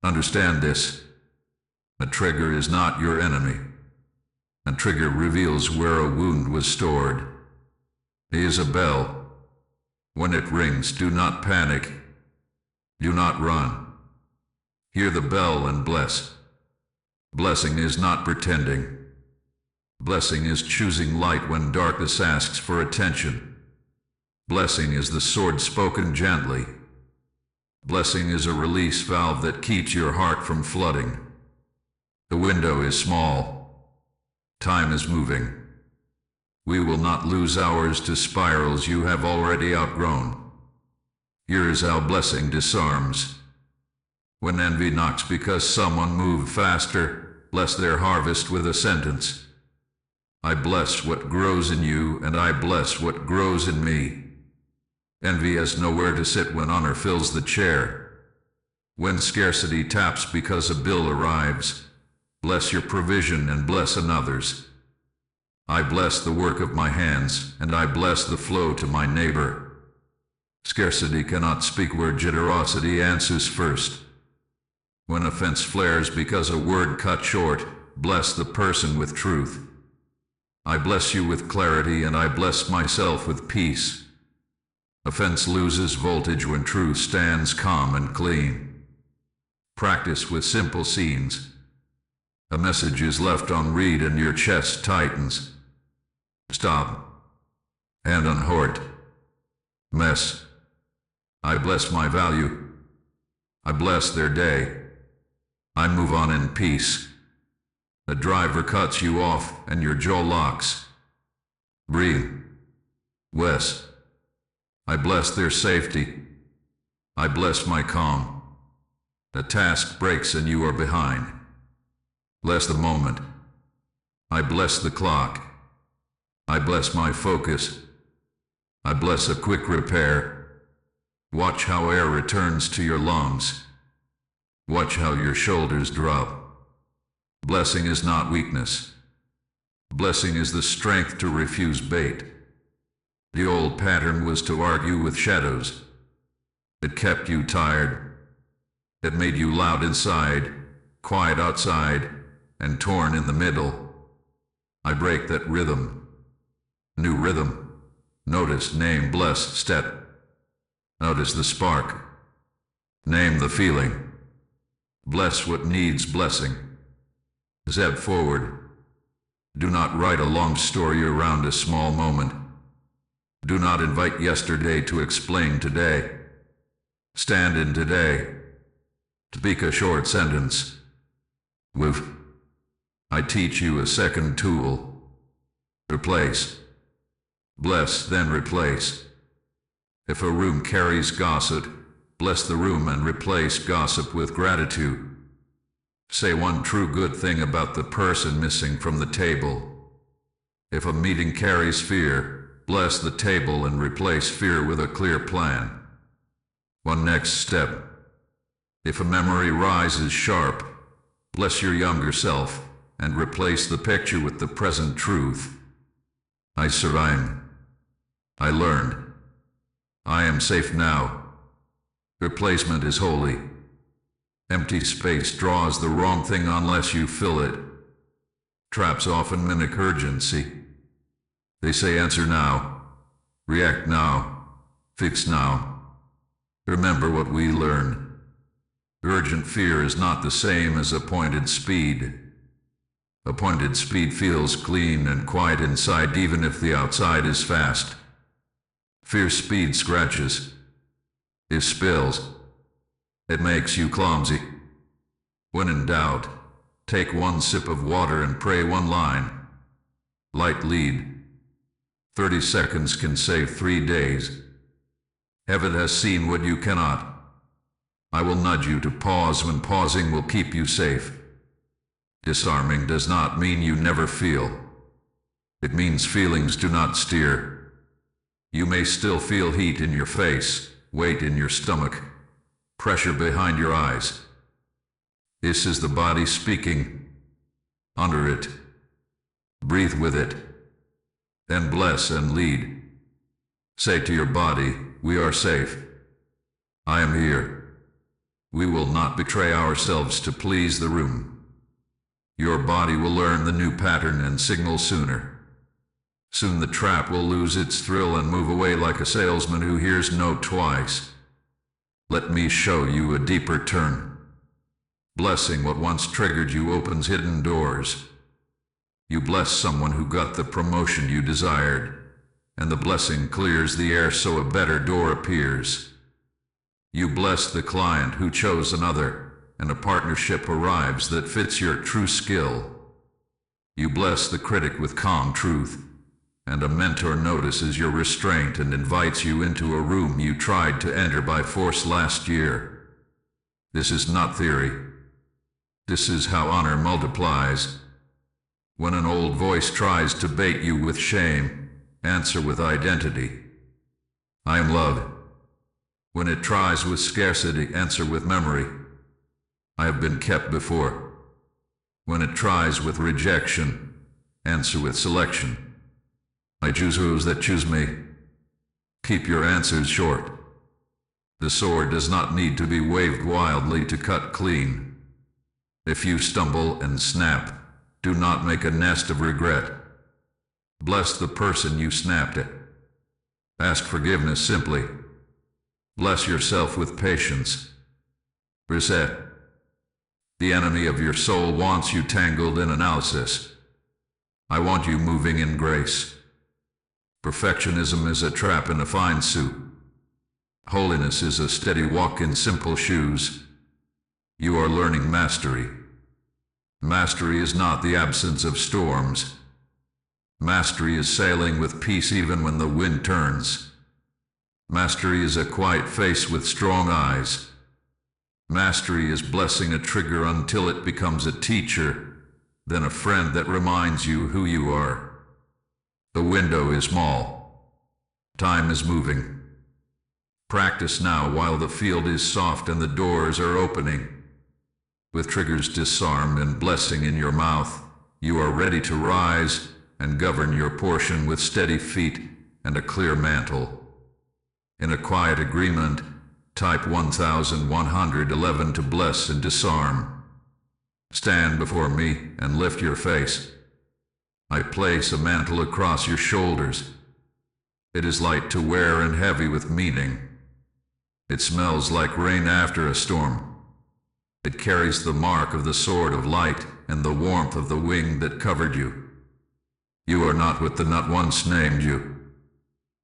Understand this. A trigger is not your enemy. A trigger reveals where a wound was stored. It is a bell. When it rings, do not panic. Do not run. Hear the bell and bless. Blessing is not pretending. Blessing is choosing light when darkness asks for attention. Blessing is the sword spoken gently. Blessing is a release valve that keeps your heart from flooding. The window is small. Time is moving. We will not lose hours to spirals you have already outgrown. Here is how blessing disarms. When envy knocks because someone moved faster, bless their harvest with a sentence. I bless what grows in you, and I bless what grows in me. Envy has nowhere to sit when honor fills the chair. When scarcity taps because a bill arrives, bless your provision and bless another's. I bless the work of my hands, and I bless the flow to my neighbor. Scarcity cannot speak where generosity answers first. When offense flares because a word cut short, bless the person with truth. I bless you with clarity, and I bless myself with peace. Offense loses voltage when truth stands calm and clean. Practice with simple scenes. A message is left unread and your chest tightens. Stop. Hand on heart. Mess. I bless my value. I bless their day. I move on in peace. The driver cuts you off and your jaw locks. Breathe. Wes. I bless their safety. I bless my calm. A task breaks and you are behind. Bless the moment. I bless the clock. I bless my focus. I bless a quick repair. Watch how air returns to your lungs. Watch how your shoulders drop. Blessing is not weakness. Blessing is the strength to refuse bait. The old pattern was to argue with shadows. It kept you tired. It made you loud inside, quiet outside, and torn in the middle. I break that rhythm. New rhythm. Notice, name, bless, step. Notice the spark. Name the feeling. Bless what needs blessing. Zeb forward. Do not write a long story around a small moment. Do not invite yesterday to explain today. Stand in today. Speak a short sentence. With, I teach you a second tool. Replace. Bless, then replace. If a room carries gossip, bless the room and replace gossip with gratitude. Say one true good thing about the person missing from the table. If a meeting carries fear, bless the table and replace fear with a clear plan. One next step. If a memory rises sharp, bless your younger self and replace the picture with the present truth. I survived. I learned. I am safe now. Replacement is holy. Empty space draws the wrong thing unless you fill it. Traps often mimic urgency. They say answer now, react now, fix now. Remember what we learned. Urgent fear is not the same as appointed speed. Appointed speed feels clean and quiet inside even if the outside is fast. Fear speed scratches. It spills. It makes you clumsy. When in doubt, take one sip of water and pray one line. Light lead. 30 seconds can save 3 days. Heaven has seen what you cannot. I will nudge you to pause when pausing will keep you safe. Disarming does not mean you never feel. It means feelings do not steer. You may still feel heat in your face, weight in your stomach, pressure behind your eyes. This is the body speaking. Honor it. Breathe with it. Then bless and lead. Say to your body, we are safe. I am here. We will not betray ourselves to please the room. Your body will learn the new pattern and signal sooner. Soon the trap will lose its thrill and move away like a salesman who hears no twice. Let me show you a deeper turn. Blessing what once triggered you opens hidden doors. You bless someone who got the promotion you desired, and the blessing clears the air so a better door appears. You bless the client who chose another, and a partnership arrives that fits your true skill. You bless the critic with calm truth, and a mentor notices your restraint and invites you into a room you tried to enter by force last year. This is not theory. This is how honor multiplies. When an old voice tries to bait you with shame, answer with identity. I am loved. When it tries with scarcity, answer with memory. I have been kept before. When it tries with rejection, answer with selection. I choose those that choose me. Keep your answers short. The sword does not need to be waved wildly to cut clean. If you stumble and snap, do not make a nest of regret. Bless the person you snapped at. Ask forgiveness simply. Bless yourself with patience. Reset. The enemy of your soul wants you tangled in analysis. I want you moving in grace. Perfectionism is a trap in a fine suit. Holiness is a steady walk in simple shoes. You are learning mastery. Mastery is not the absence of storms. Mastery is sailing with peace even when the wind turns. Mastery is a quiet face with strong eyes. Mastery is blessing a trigger until it becomes a teacher, then a friend that reminds you who you are. The window is small. Time is moving. Practice now while the field is soft and the doors are opening. With triggers disarmed and blessing in your mouth, you are ready to rise and govern your portion with steady feet and a clear mantle. In a quiet agreement, type 1111 to bless and disarm. Stand before me and lift your face. I place a mantle across your shoulders. It is light to wear and heavy with meaning. It smells like rain after a storm. It carries the mark of the sword of light and the warmth of the wing that covered you. You are not what the nut once named you.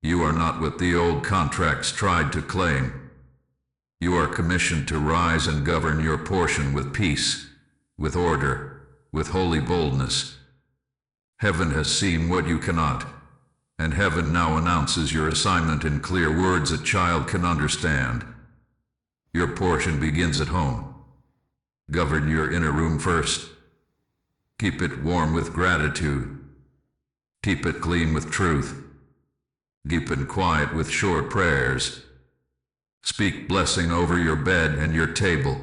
You are not what the old contracts tried to claim. You are commissioned to rise and govern your portion with peace, with order, with holy boldness. Heaven has seen what you cannot, and heaven now announces your assignment in clear words a child can understand. Your portion begins at home. Govern your inner room first. Keep it warm with gratitude. Keep it clean with truth. Keep it quiet with short prayers. Speak blessing over your bed and your table.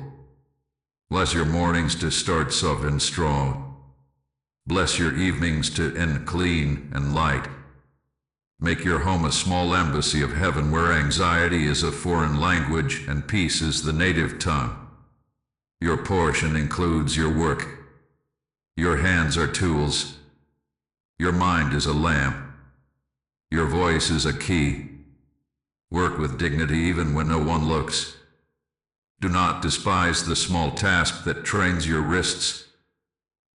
Bless your mornings to start soft and strong. Bless your evenings to end clean and light. Make your home a small embassy of heaven where anxiety is a foreign language and peace is the native tongue. Your portion includes your work. Your hands are tools. Your mind is a lamp. Your voice is a key. Work with dignity even when no one looks. Do not despise the small task that trains your wrists.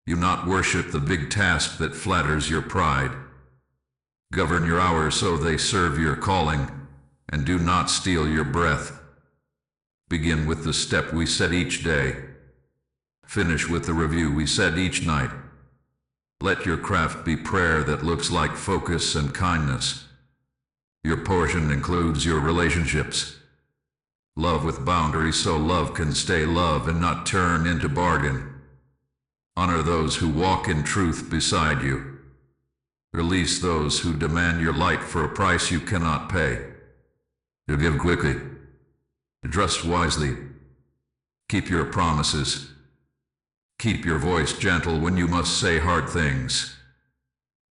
Do not worship the big task that flatters your pride. Govern your hours so they serve your calling, and do not steal your breath. Begin with the step we set each day. Finish with the review we set each night. Let your craft be prayer that looks like focus and kindness. Your portion includes your relationships. Love with boundaries so love can stay love and not turn into bargain. Honor those who walk in truth beside you. Release those who demand your light for a price you cannot pay. You give quickly. Dress wisely. Keep your promises. Keep your voice gentle when you must say hard things.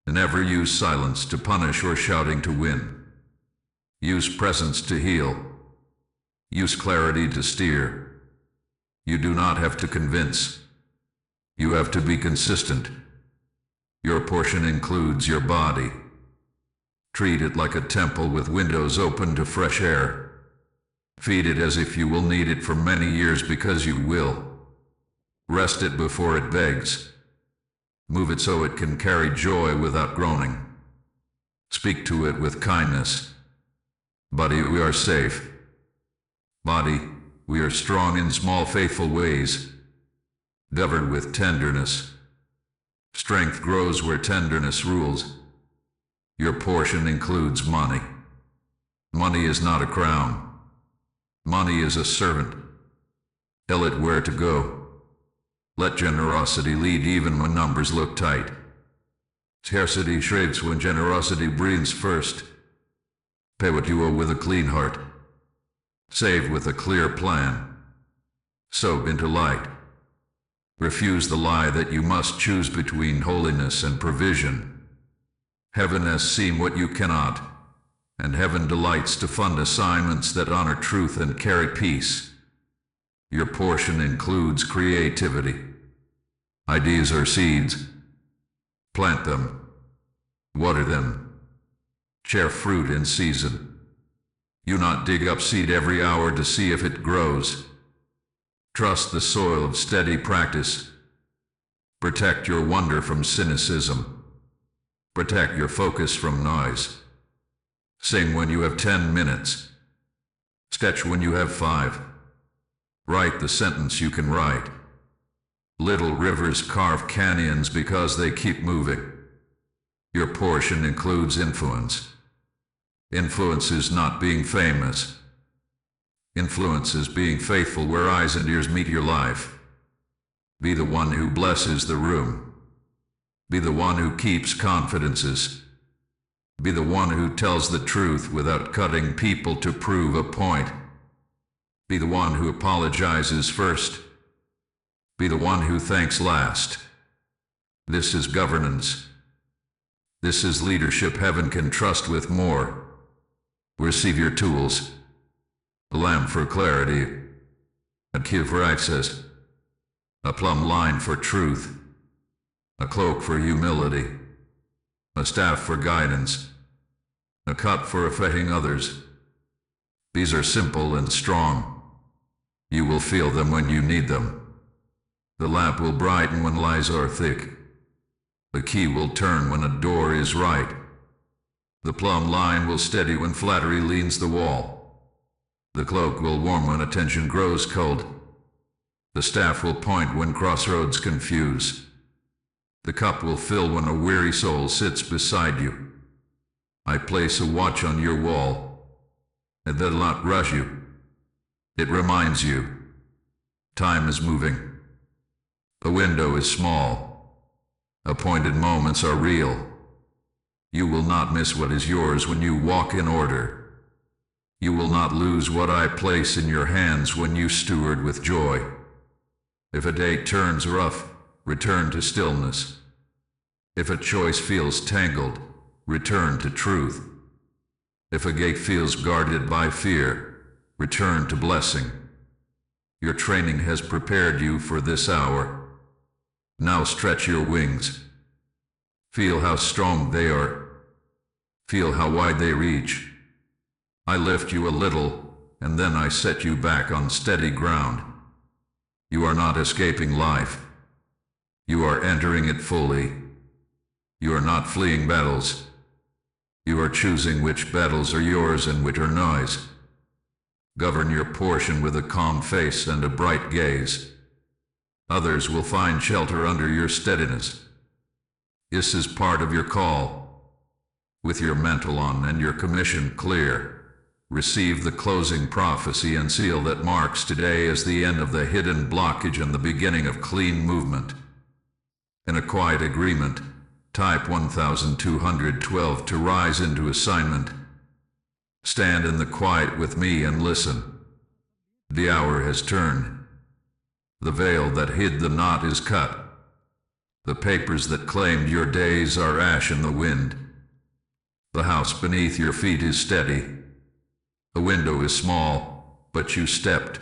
Never use silence to punish or shouting to win. Use presence to heal. Use clarity to steer. You do not have to convince. You have to be consistent. Your portion includes your body. Treat it like a temple with windows open to fresh air. Feed it as if you will need it for many years because you will. Rest it before it begs. Move it so it can carry joy without groaning. Speak to it with kindness. Body, we are safe. Body, we are strong in small faithful ways. Governed with tenderness. Strength grows where tenderness rules. Your portion includes money. Money is not a crown. Money is a servant. Tell it where to go. Let generosity lead even when numbers look tight. Scarcity shrinks when generosity breathes first. Pay what you owe with a clean heart. Save with a clear plan. Sow into light. Refuse the lie that you must choose between holiness and provision. Heaven has seen what you cannot, and heaven delights to fund assignments that honor truth and carry peace. Your portion includes creativity. Ideas are seeds. Plant them. Water them. Share fruit in season. You not dig up seed every hour to see if it grows. Trust the soil of steady practice. Protect your wonder from cynicism. Protect your focus from noise. Sing when you have 10 minutes. Sketch when you have 5. Write the sentence you can write. Little rivers carve canyons because they keep moving. Your portion includes influence. Influence is not being famous. Influence is being faithful where eyes and ears meet your life. Be the one who blesses the room. Be the one who keeps confidences. Be the one who tells the truth without cutting people to prove a point. Be the one who apologizes first. Be the one who thanks last. This is governance. This is leadership heaven can trust with more. Receive your tools. A lamp for clarity. A key for access. A plumb line for truth. A cloak for humility. A staff for guidance. A cup for affecting others. These are simple and strong. You will feel them when you need them. The lamp will brighten when lies are thick. The key will turn when a door is right. The plumb line will steady when flattery leans the wall. The cloak will warm when attention grows cold. The staff will point when crossroads confuse. The cup will fill when a weary soul sits beside you. I place a watch on your wall. It will not rush you. It reminds you. Time is moving. The window is small. Appointed moments are real. You will not miss what is yours when you walk in order. You will not lose what I place in your hands when you steward with joy. If a day turns rough, return to stillness. If a choice feels tangled, return to truth. If a gate feels guarded by fear, return to blessing. Your training has prepared you for this hour. Now stretch your wings. Feel how strong they are. Feel how wide they reach. I lift you a little, and then I set you back on steady ground. You are not escaping life. You are entering it fully. You are not fleeing battles. You are choosing which battles are yours and which are noise. Govern your portion with a calm face and a bright gaze. Others will find shelter under your steadiness. This is part of your call. With your mantle on and your commission clear, receive the closing prophecy and seal that marks today as the end of the hidden blockage and the beginning of clean movement. In a quiet agreement, type 1212 to rise into assignment. Stand in the quiet with me and listen. The hour has turned. The veil that hid the knot is cut. The papers that claimed your days are ash in the wind. The house beneath your feet is steady. The window is small, but you stepped.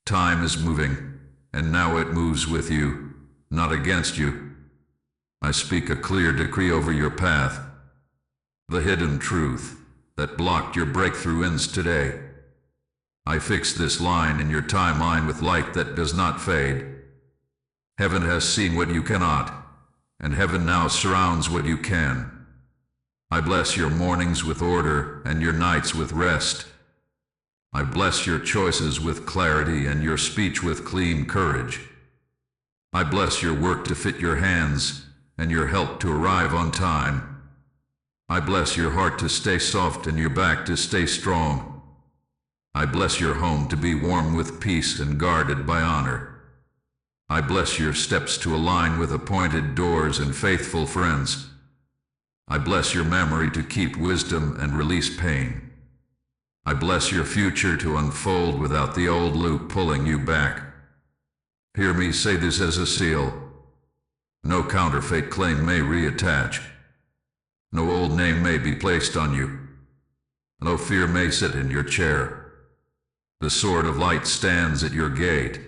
Time is moving, and now it moves with you, not against you. I speak a clear decree over your path. The hidden truth that blocked your breakthrough ends today. I fix this line in your timeline with light that does not fade. Heaven has seen what you cannot, and heaven now surrounds what you can. I bless your mornings with order and your nights with rest. I bless your choices with clarity and your speech with clean courage. I bless your work to fit your hands and your help to arrive on time. I bless your heart to stay soft and your back to stay strong. I bless your home to be warm with peace and guarded by honor. I bless your steps to align with appointed doors and faithful friends. I bless your memory to keep wisdom and release pain. I bless your future to unfold without the old loop pulling you back. Hear me say this as a seal. No counterfeit claim may reattach. No old name may be placed on you. No fear may sit in your chair. The sword of light stands at your gate.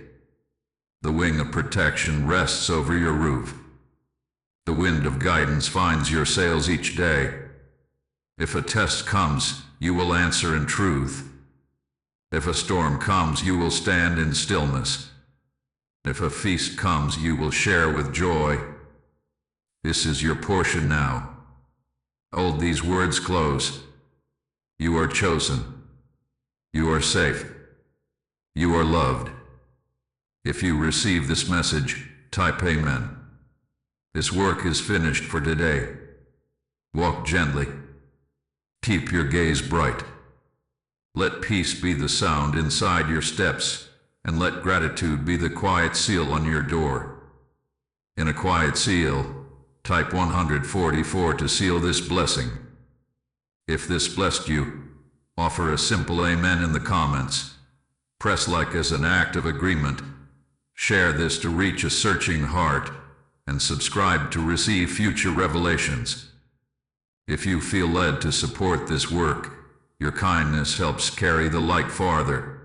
The wing of protection rests over your roof. The wind of guidance finds your sails each day. If a test comes, you will answer in truth. If a storm comes, you will stand in stillness. If a feast comes, you will share with joy. This is your portion now. Hold these words close. You are chosen. You are safe. You are loved. If you receive this message, type Amen. This work is finished for today. Walk gently. Keep your gaze bright. Let peace be the sound inside your steps, and let gratitude be the quiet seal on your door. In a quiet seal, type 144 to seal this blessing. If this blessed you, offer a simple amen in the comments. Press like as an act of agreement. Share this to reach a searching heart, and subscribe to receive future revelations. If you feel led to support this work, your kindness helps carry the light farther.